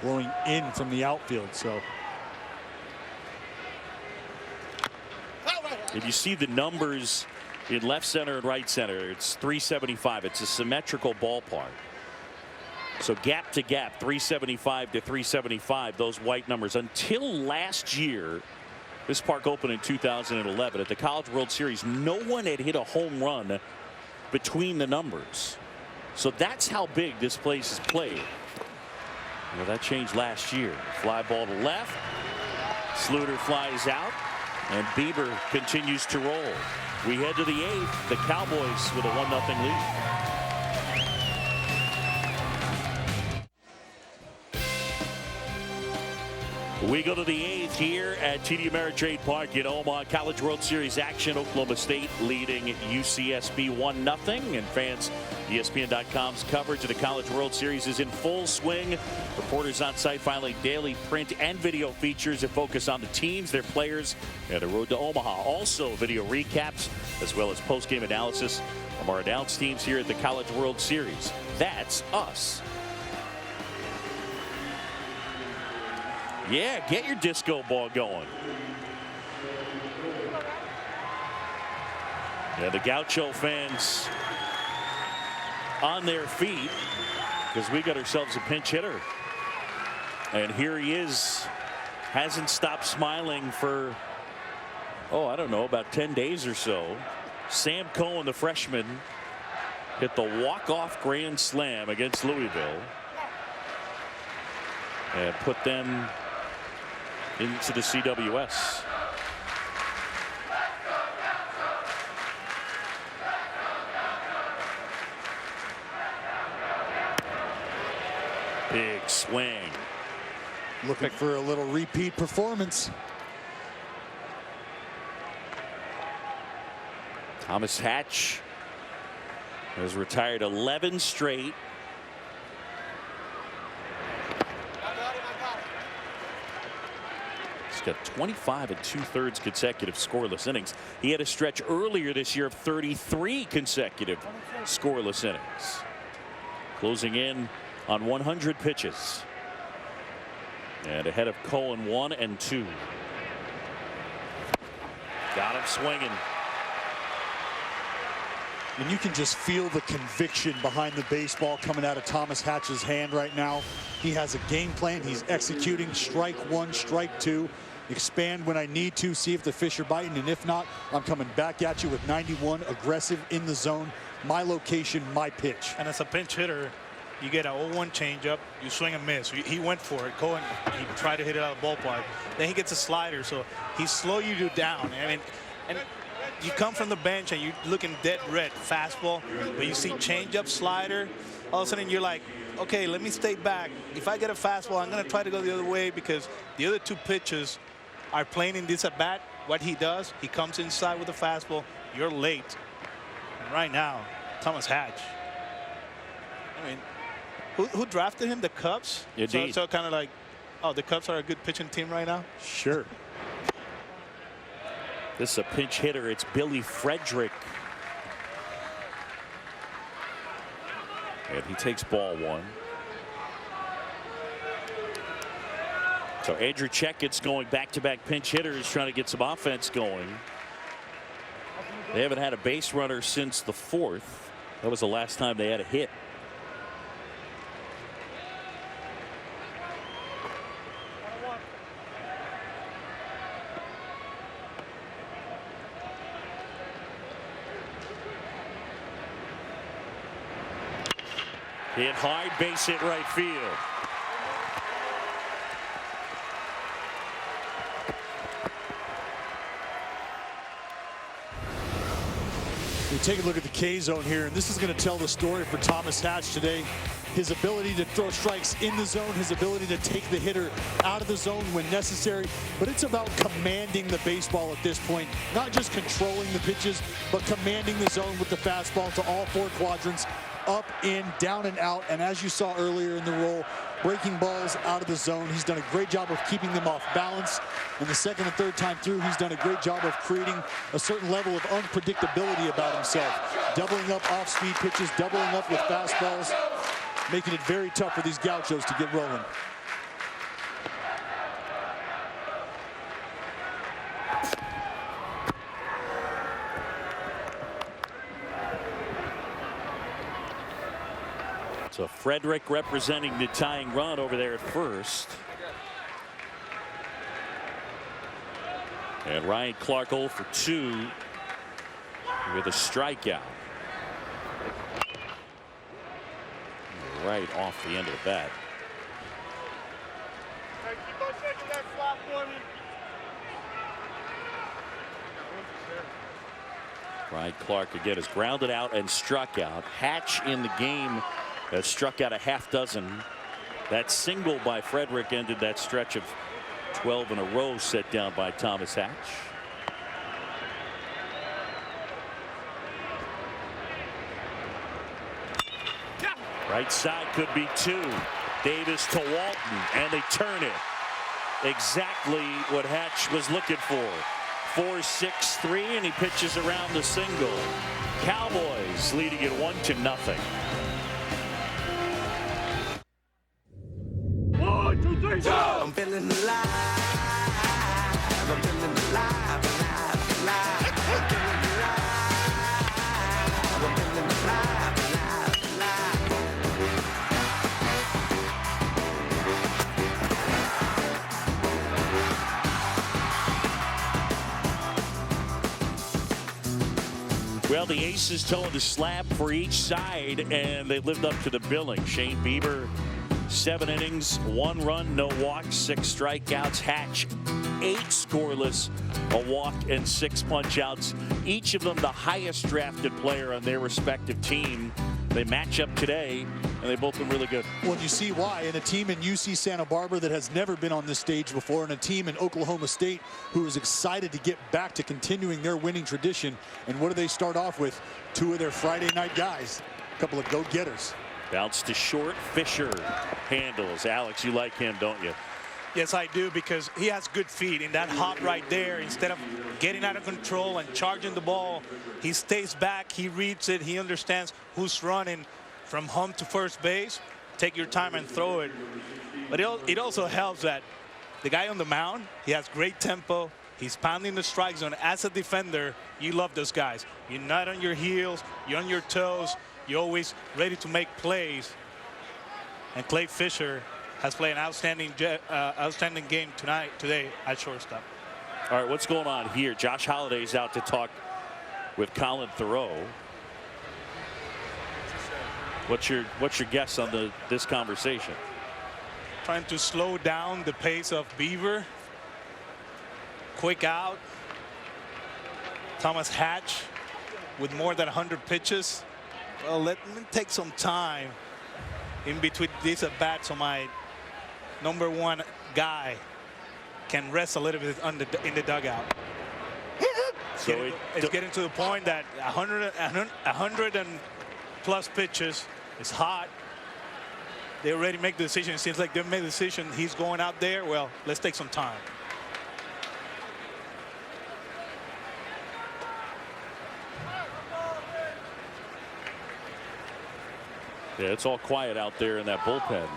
Blowing in from the outfield. So if you see the numbers in left center and right center, it's 375. It's a symmetrical ballpark. So gap to gap, 375 to 375, those white numbers. Until last year, this park opened in 2011 at the College World Series, no one had hit a home run between the numbers. So that's how big this place is played. Well, that changed last year. Fly ball to left. Sluter flies out, and Bieber continues to roll. We head to the 8th. The Cowboys with a 1-0 lead. We go to the 8th here at TD Ameritrade Park in Omaha. College World Series action. Oklahoma State leading UCSB 1-0. And fans, ESPN.com's coverage of the College World Series is in full swing. Reporters on site filing daily print and video features that focus on the teams, their players, and the road to Omaha. Also video recaps as well as post-game analysis from our announced teams here at the College World Series. That's us. Yeah, get your disco ball going. Yeah, the Gaucho fans on their feet because we got ourselves a pinch hitter. And here he is. Hasn't stopped smiling for, I don't know, about 10 days or so. Sam Cohen, the freshman, hit the walk-off grand slam against Louisville and put them into the CWS. Big swing. Looking for a little repeat performance. Thomas Hatch has retired 11 straight. He's got 25 2/3 consecutive scoreless innings. He had a stretch earlier this year of 33 consecutive scoreless innings. Closing in on 100 pitches. And ahead of Cohen 1 and 2. Got him swinging. And you can just feel the conviction behind the baseball coming out of Thomas Hatch's hand right now. He has a game plan. He's executing. Strike one, strike two. Expand when I need to, see if the fish are biting, and if not, I'm coming back at you with 91, aggressive in the zone. My location, my pitch. And as a pinch hitter, you get an 0-1 changeup, you swing and miss. He went for it. Cohen, he tried to hit it out of the ballpark. Then he gets a slider, so he slow you down. I mean, and you come from the bench and you're looking dead red, fastball, but you see changeup, slider, all of a sudden you're like, okay, let me stay back. If I get a fastball, I'm going to try to go the other way because the other two pitches are playing in this at-bat. What he does, he comes inside with a fastball. You're late. And right now, Thomas Hatch. I mean, who drafted him? The Cubs? Indeed. So kind of like, oh, the Cubs are a good pitching team right now? Sure. This is a pinch hitter. It's Billy Frederick. And he takes ball one. So Andrew Cheket's going back-to-back pinch hitters, trying to get some offense going. They haven't had a base runner since the 4th. That was the last time they had a hit. Hit high, base hit right field. We take a look at the K zone here, and this is going to tell the story for Thomas Hatch today. His ability to throw strikes in the zone, his ability to take the hitter out of the zone when necessary, but it's about commanding the baseball at this point, not just controlling the pitches, but commanding the zone with the fastball to all 4 quadrants, up, in, down, and out. And as you saw earlier in the roll, breaking balls out of the zone. He's done a great job of keeping them off balance. And the second and third time through, he's done a great job of creating a certain level of unpredictability about himself. Doubling up off-speed pitches, doubling up with fastballs, making it very tough for these Gauchos to get rolling. So Frederick representing the tying run over there at first. And Ryan Clark 0 for 2 with a strikeout. Right off the end of the bat. Ryan Clark again is grounded out and struck out. Hatch in the game has struck out a half dozen. That single by Frederick ended that stretch of 12 in a row set down by Thomas Hatch. Right side could be 2. Davis to Walton, and they turn it. Exactly what Hatch was looking for. 4-6-3, and he pitches around the single. Cowboys leading it 1-0. 1, 2, 3, I'm feeling alive. I'm feeling alive, alive, alive. I'm feeling alive. I'm feeling alive, alive, alive. Well, the Aces towing the slab for each side, and they lived up to the billing. Shane Bieber, 7 innings, 1 run, no walks, 6 strikeouts. Hatch, 8 scoreless, a walk, and 6 punch-outs. Each of them the highest drafted player on their respective team. They match up today, and they both been really good. Well, you see why. And a team in UC Santa Barbara that has never been on this stage before, and a team in Oklahoma State who is excited to get back to continuing their winning tradition. And what do they start off with? 2 of their Friday night guys, a couple of go-getters. Bounce to short. Fisher handles. Alex, you like him, don't you? Yes, I do, because he has good feet in that hop right there. Instead of getting out of control and charging the ball, he stays back, he reads it, he understands who's running from home to first base. Take your time and throw it. But it also helps that the guy on the mound, he has great tempo, He's pounding the strike zone. As a defender, you love those guys. You're not on your heels. You're on your toes. You're always ready to make plays. And Clay Fisher has played an outstanding game today at shortstop. All right, what's going on here? Josh Holliday's out to talk with Colin Thoreau. What's your guess on this conversation? Trying to slow down the pace of Beaver. Quick out. Thomas Hatch with more than 100 pitches. Well, let me take some time in between these at bats so my #1 guy can rest a little bit in the dugout. So it's getting to the point that 100 and plus pitches is hot. They already make the decision. It seems like they made the decision. He's going out there. Well, let's take some time. Yeah, it's all quiet out there in that bullpen.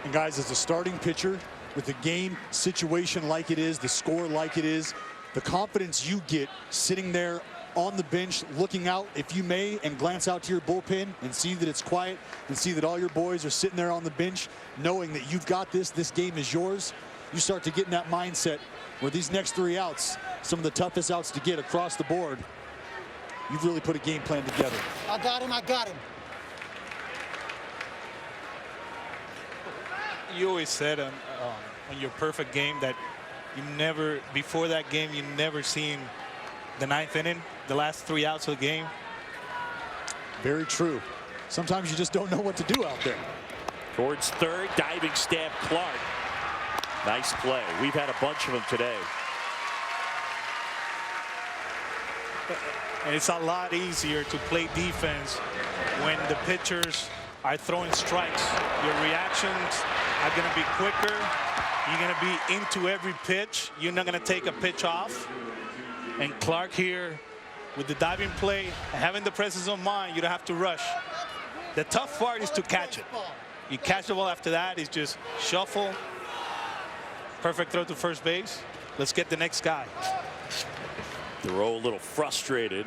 And guys, as a starting pitcher with the game situation like it is, the score like it is, the confidence you get sitting there on the bench, looking out, if you may, and glance out to your bullpen and see that it's quiet and see that all your boys are sitting there on the bench, knowing that you've got this game is yours. You start to get in that mindset where these next 3 outs, some of the toughest outs to get across the board, you've really put a game plan together. I got him. I got him. You always said on your perfect game that you never, before that game, you never seen the 9th inning, the last 3 outs of the game. Very true. Sometimes you just don't know what to do out there. Towards third, diving stab Clark. Nice play. We've had a bunch of them today. And it's a lot easier to play defense when the pitchers are throwing strikes. Your reactions are going to be quicker. You're going to be into every pitch. You're not going to take a pitch off. And Clark here with the diving play, having the presence of mind, you don't have to rush. The tough part is to catch it. You catch the ball after that, it's just shuffle. Perfect throw to first base. Let's get the next guy. Thoreau a little frustrated.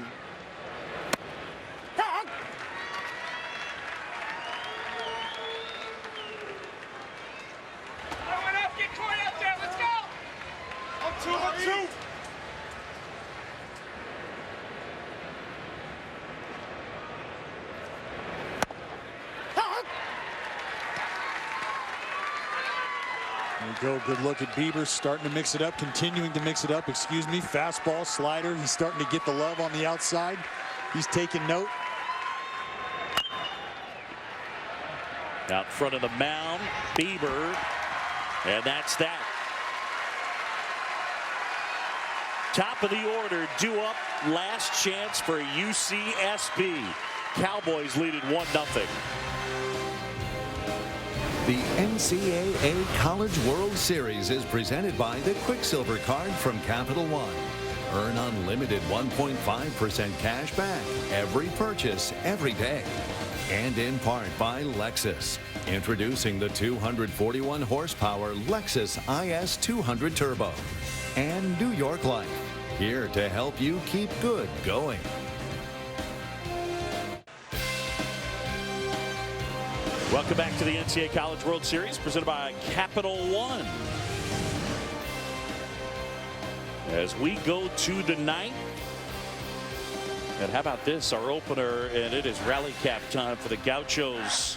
Go. Good look at Bieber, starting to mix it up, continuing to mix it up, excuse me. Fastball, slider. He's starting to get the love on the outside. He's taking note. Out front of the mound, Bieber, and that's that. Top of the order, due up, last chance for UCSB. Cowboys lead it 1-0. The NCAA College World Series is presented by the Quicksilver Card from Capital One. Earn unlimited 1.5% cash back every purchase every day. And in part by Lexus. Introducing the 241 horsepower Lexus IS 200 Turbo. And New York Life, here to help you keep good going. Welcome back to the NCAA College World Series presented by Capital One. As we go to the 9th. And how about this, our opener, and it is rally cap time for the Gauchos.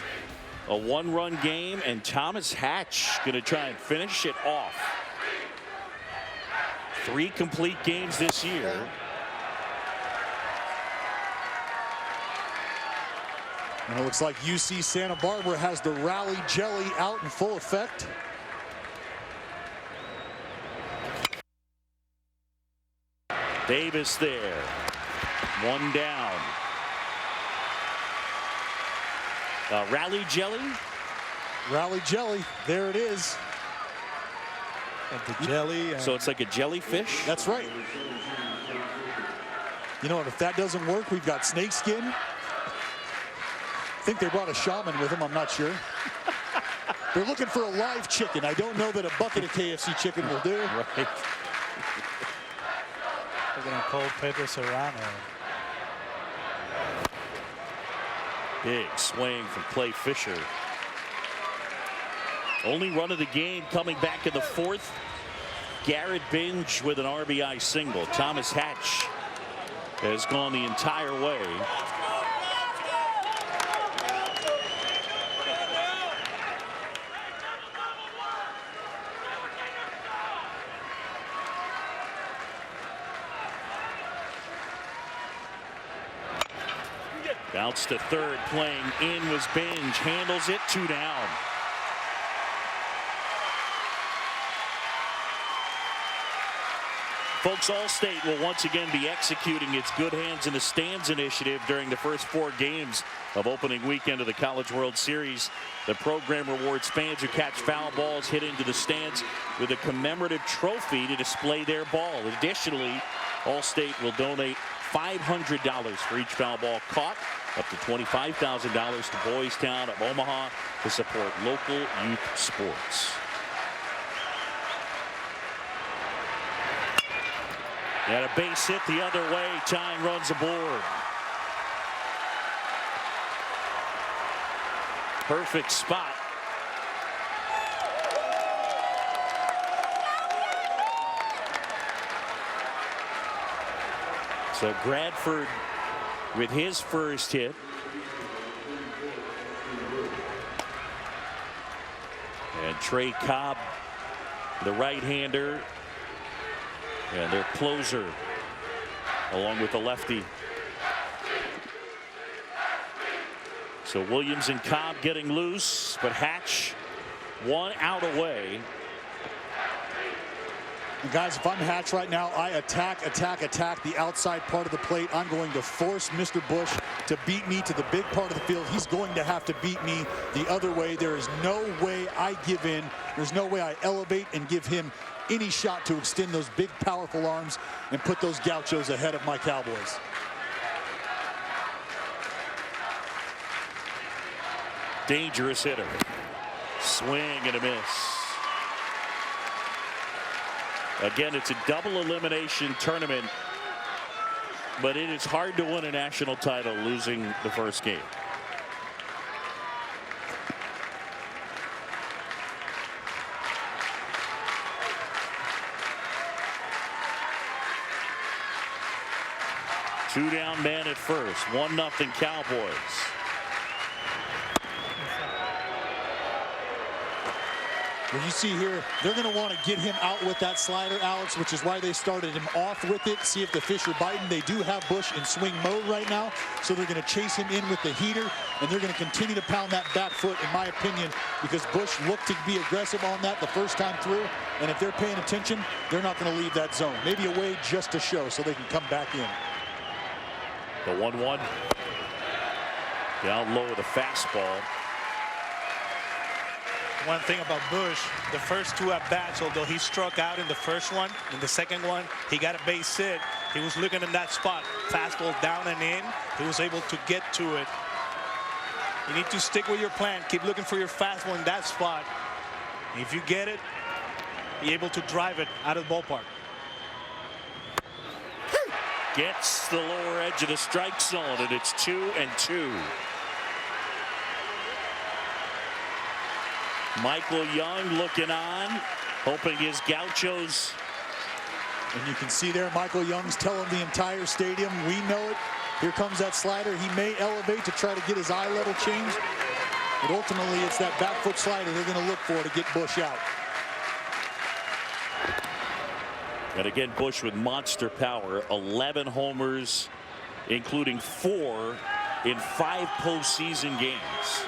A 1-run game, and Thomas Hatch going to try and finish it off. 3 complete games this year. And it looks like UC Santa Barbara has the rally jelly out in full effect. Davis there. 1 down. Rally jelly. Rally jelly. There it is. And the jelly. So it's like a jellyfish? That's right. You know, if that doesn't work, we've got snakeskin. I think they brought a shaman with them. I'm not sure. They're looking for a live chicken. I don't know that a bucket of KFC chicken will do. Right. They're going to call Pedro Serrano. Big swing from Clay Fisher. Only run of the game coming back in the fourth. Garrett Binge with an RBI single. Thomas Hatch has gone the entire way. Bounce to third, playing in was Binge, handles it, 2 down. Folks, Allstate will once again be executing its Good Hands in the Stands initiative during the first 4 games of opening weekend of the College World Series. The program rewards fans who catch foul balls hit into the stands with a commemorative trophy to display their ball. Additionally, Allstate will donate $500 for each foul ball caught, up to $25,000 to Boys Town of Omaha to support local youth sports. And a base hit the other way. Tying runs aboard. Perfect spot. So Bradford with his first hit. And Trey Cobb, the right-hander, and their closer, along with the lefty. So Williams and Cobb getting loose, but Hatch 1 out away. And guys, if I'm Hatch right now, I attack the outside part of the plate. I'm going to force Mr. Bush to beat me to the big part of the field. He's going to have to beat me the other way. There is no way I give in. There's no way I elevate and give him any shot to extend those big, powerful arms and put those Gauchos ahead of my Cowboys. Dangerous hitter. Swing and a miss. Again, it's a double elimination tournament, but it is hard to win a national title losing the first game. Two down man at first. 1-0 Cowboys. Well, you see here, they're going to want to get him out with that slider, Alex, which is why they started him off with it. See if the fish are biting. They do have Bush in swing mode right now, so they're going to chase him in with the heater, and they're going to continue to pound that back foot, in my opinion, because Bush looked to be aggressive on that the first time through, and if they're paying attention, they're not going to leave that zone. Maybe away just to show so they can come back in. The 1-1. Down low with a fastball. One thing about Bush, the first 2 at-bats, although he struck out in the first one, in the second one, he got a base hit. He was looking in that spot. Fastball down and in. He was able to get to it. You need to stick with your plan. Keep looking for your fastball in that spot. If you get it, be able to drive it out of the ballpark. Gets the lower edge of the strike zone, and it's 2-2. Michael Young looking on, hoping his Gauchos. And you can see there, Michael Young's telling the entire stadium, we know it. Here comes that slider. He may elevate to try to get his eye level changed, but ultimately it's that back foot slider they're going to look for to get Bush out. And again, Bush with monster power, 11 homers, including 4 in 5 postseason games.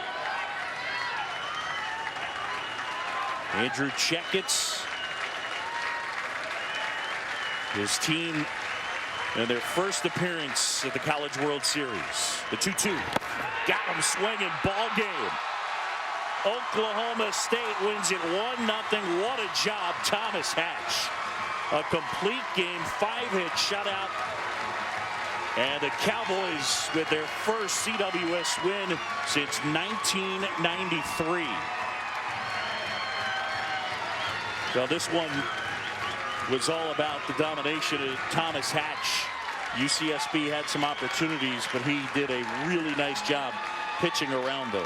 Andrew Checketts, his team in their first appearance at the College World Series. The 2-2. Got him swinging, ball game. Oklahoma State wins it 1-0. What a job, Thomas Hatch. A complete game, 5-hit shutout. And the Cowboys with their first CWS win since 1993. Well, this one was all about the domination of Thomas Hatch. UCSB had some opportunities, but he did a really nice job pitching around those.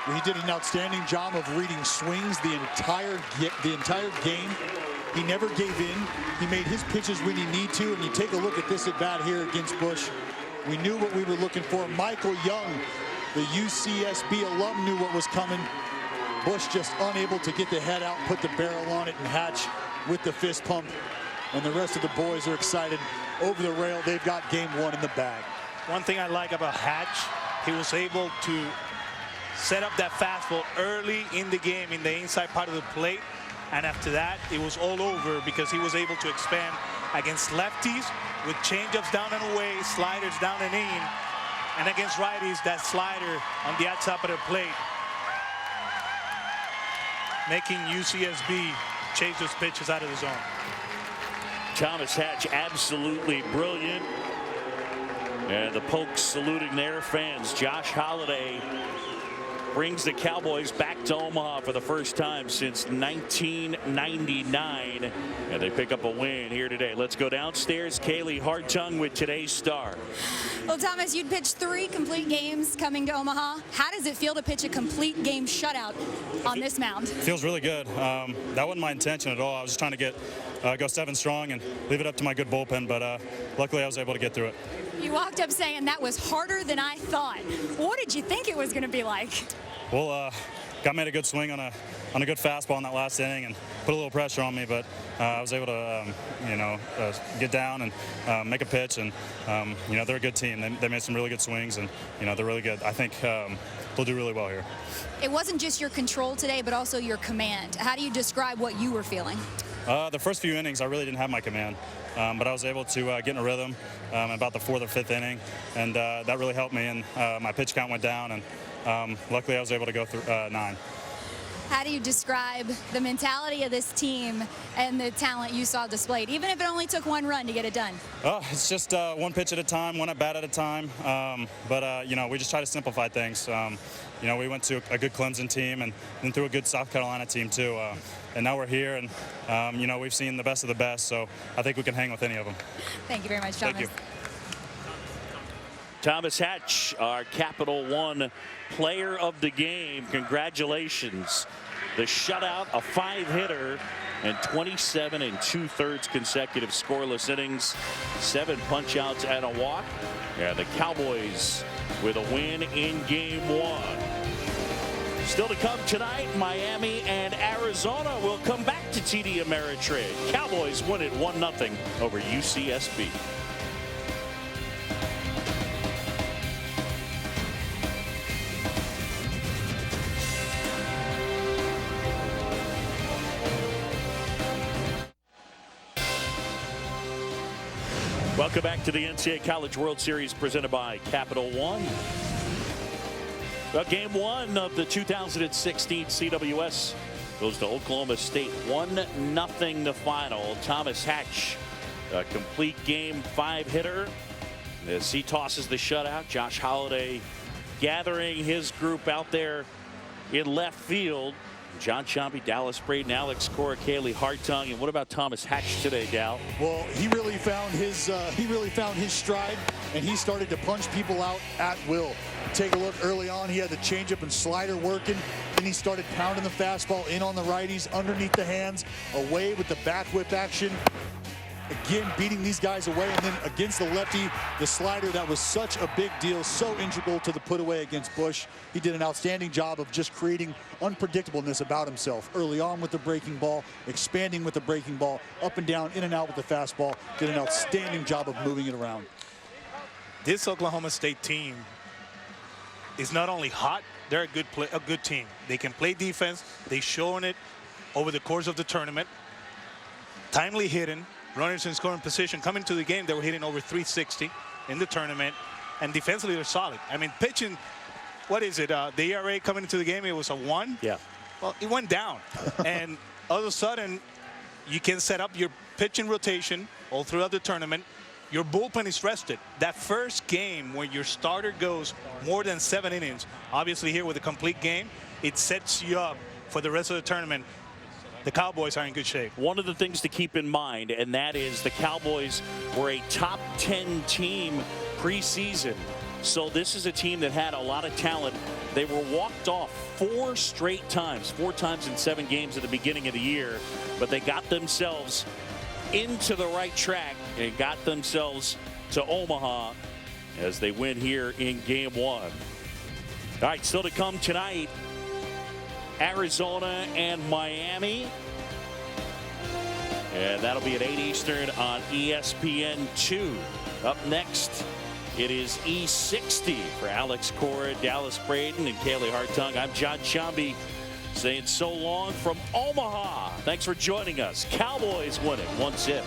He did an outstanding job of reading swings the entire game. He never gave in. He made his pitches when he needed to. And you take a look at this at bat here against Busch. We knew what we were looking for. Michael Young, the UCSB alum, knew what was coming. Busch just unable to get the head out, put the barrel on it, and Hatch with the fist pump. And the rest of the boys are excited. Over the rail, they've got game one in the bag. One thing I like about Hatch, he was able to set up that fastball early in the game in the inside part of the plate. And after that, it was all over because he was able to expand against lefties with changeups down and away, sliders down and in. And against righties, that slider on the outside of the plate, making UCSB chase those pitches out of the zone. Thomas Hatch absolutely brilliant. And the Pokes saluting their fans. Josh Holliday brings the Cowboys back to Omaha for the first time since 1999. And they pick up a win here today. Let's go downstairs. Kaylee Hartung with today's star. Well, Thomas, you'd pitched 3 complete games coming to Omaha. How does it feel to pitch a complete game shutout on this mound? It feels really good. That wasn't my intention at all. I was just trying to get go 7 strong and leave it up to my good bullpen, but luckily I was able to get through it. You walked up saying that was harder than I thought. What did you think it was going to be like? Well, got made a good swing on a good fastball in that last inning and put a little pressure on me, but I was able to, get down and make a pitch. And they're a good team. They made some really good swings, and they're really good. I think they'll do really well here. It wasn't just your control today, but also your command. How do you describe what you were feeling? The first few innings, I really didn't have my command, but I was able to get in a rhythm about the 4th or 5th inning, and that really helped me. And my pitch count went down, and luckily I was able to go through 9. How do you describe the mentality of this team and the talent you saw displayed, even if it only took 1 run to get it done? It's just 1 pitch at a time, 1 at bat at a time. But we just try to simplify things. We went to a good Clemson team and then through a good South Carolina team too. And now we're here, and we've seen the best of the best. So I think we can hang with any of them. Thank you very much, Thomas. Thank you. Thomas Hatch, our Capital One player of the game. Congratulations. The shutout, a 5-hitter, and 27 2/3 consecutive scoreless innings, 7 punch-outs and a walk. And the Cowboys with a win in game 1. Still to come tonight, Miami and Arizona will come back to TD Ameritrade. Cowboys win it 1-0 over UCSB. Welcome back to the NCAA College World Series presented by Capital One. Well, game 1 of the 2016 CWS goes to Oklahoma State. 1-0 the final. Thomas Hatch, a complete game 5-hitter. As he tosses the shutout, Josh Holliday gathering his group out there in left field. John Chompy, Dallas Braden, Alex Cora, Kaylee Hartung, and what about Thomas Hatch today, Dal? Well, he really found his stride, and he started to punch people out at will. Take a look early on. He had the changeup and slider working. Then he started pounding the fastball in on the righties, underneath the hands, away with the back whip action. Again, beating these guys away, and then against the lefty, the slider that was such a big deal, so integral to the put away against Busch. He did an outstanding job of just creating unpredictableness about himself early on with the breaking ball, expanding with the breaking ball, up and down, in and out with the fastball. Did an outstanding job of moving it around. This Oklahoma State team is not only hot, they're a good team. They can play defense. They've shown it over the course of the tournament. Timely hitting. Runners in scoring position. Coming to the game, they were hitting over 360 in the tournament. And defensively, they're solid. I mean, pitching, what is it? The ERA coming into the game, it was a 1. Yeah. Well, it went down. And all of a sudden, you can set up your pitching rotation all throughout the tournament. Your bullpen is rested. That first game when your starter goes more than 7 innings, obviously here with a complete game, it sets you up for the rest of the tournament. the Cowboys are in good shape. One of the things to keep in mind, and that is the Cowboys were a top 10 team preseason. So this is a team that had a lot of talent. They were walked off 4 straight times, 4 times in 7 games at the beginning of the year, but they got themselves into the right track and got themselves to Omaha as they win here in game 1. All right, still to come tonight, Arizona and Miami. And that'll be at 8 Eastern on ESPN2. Up next, it is E60 for Alex Cora, Dallas Braden, and Kaylee Hartung. I'm John Sciambi saying so long from Omaha. Thanks for joining us. Cowboys win it 1-0.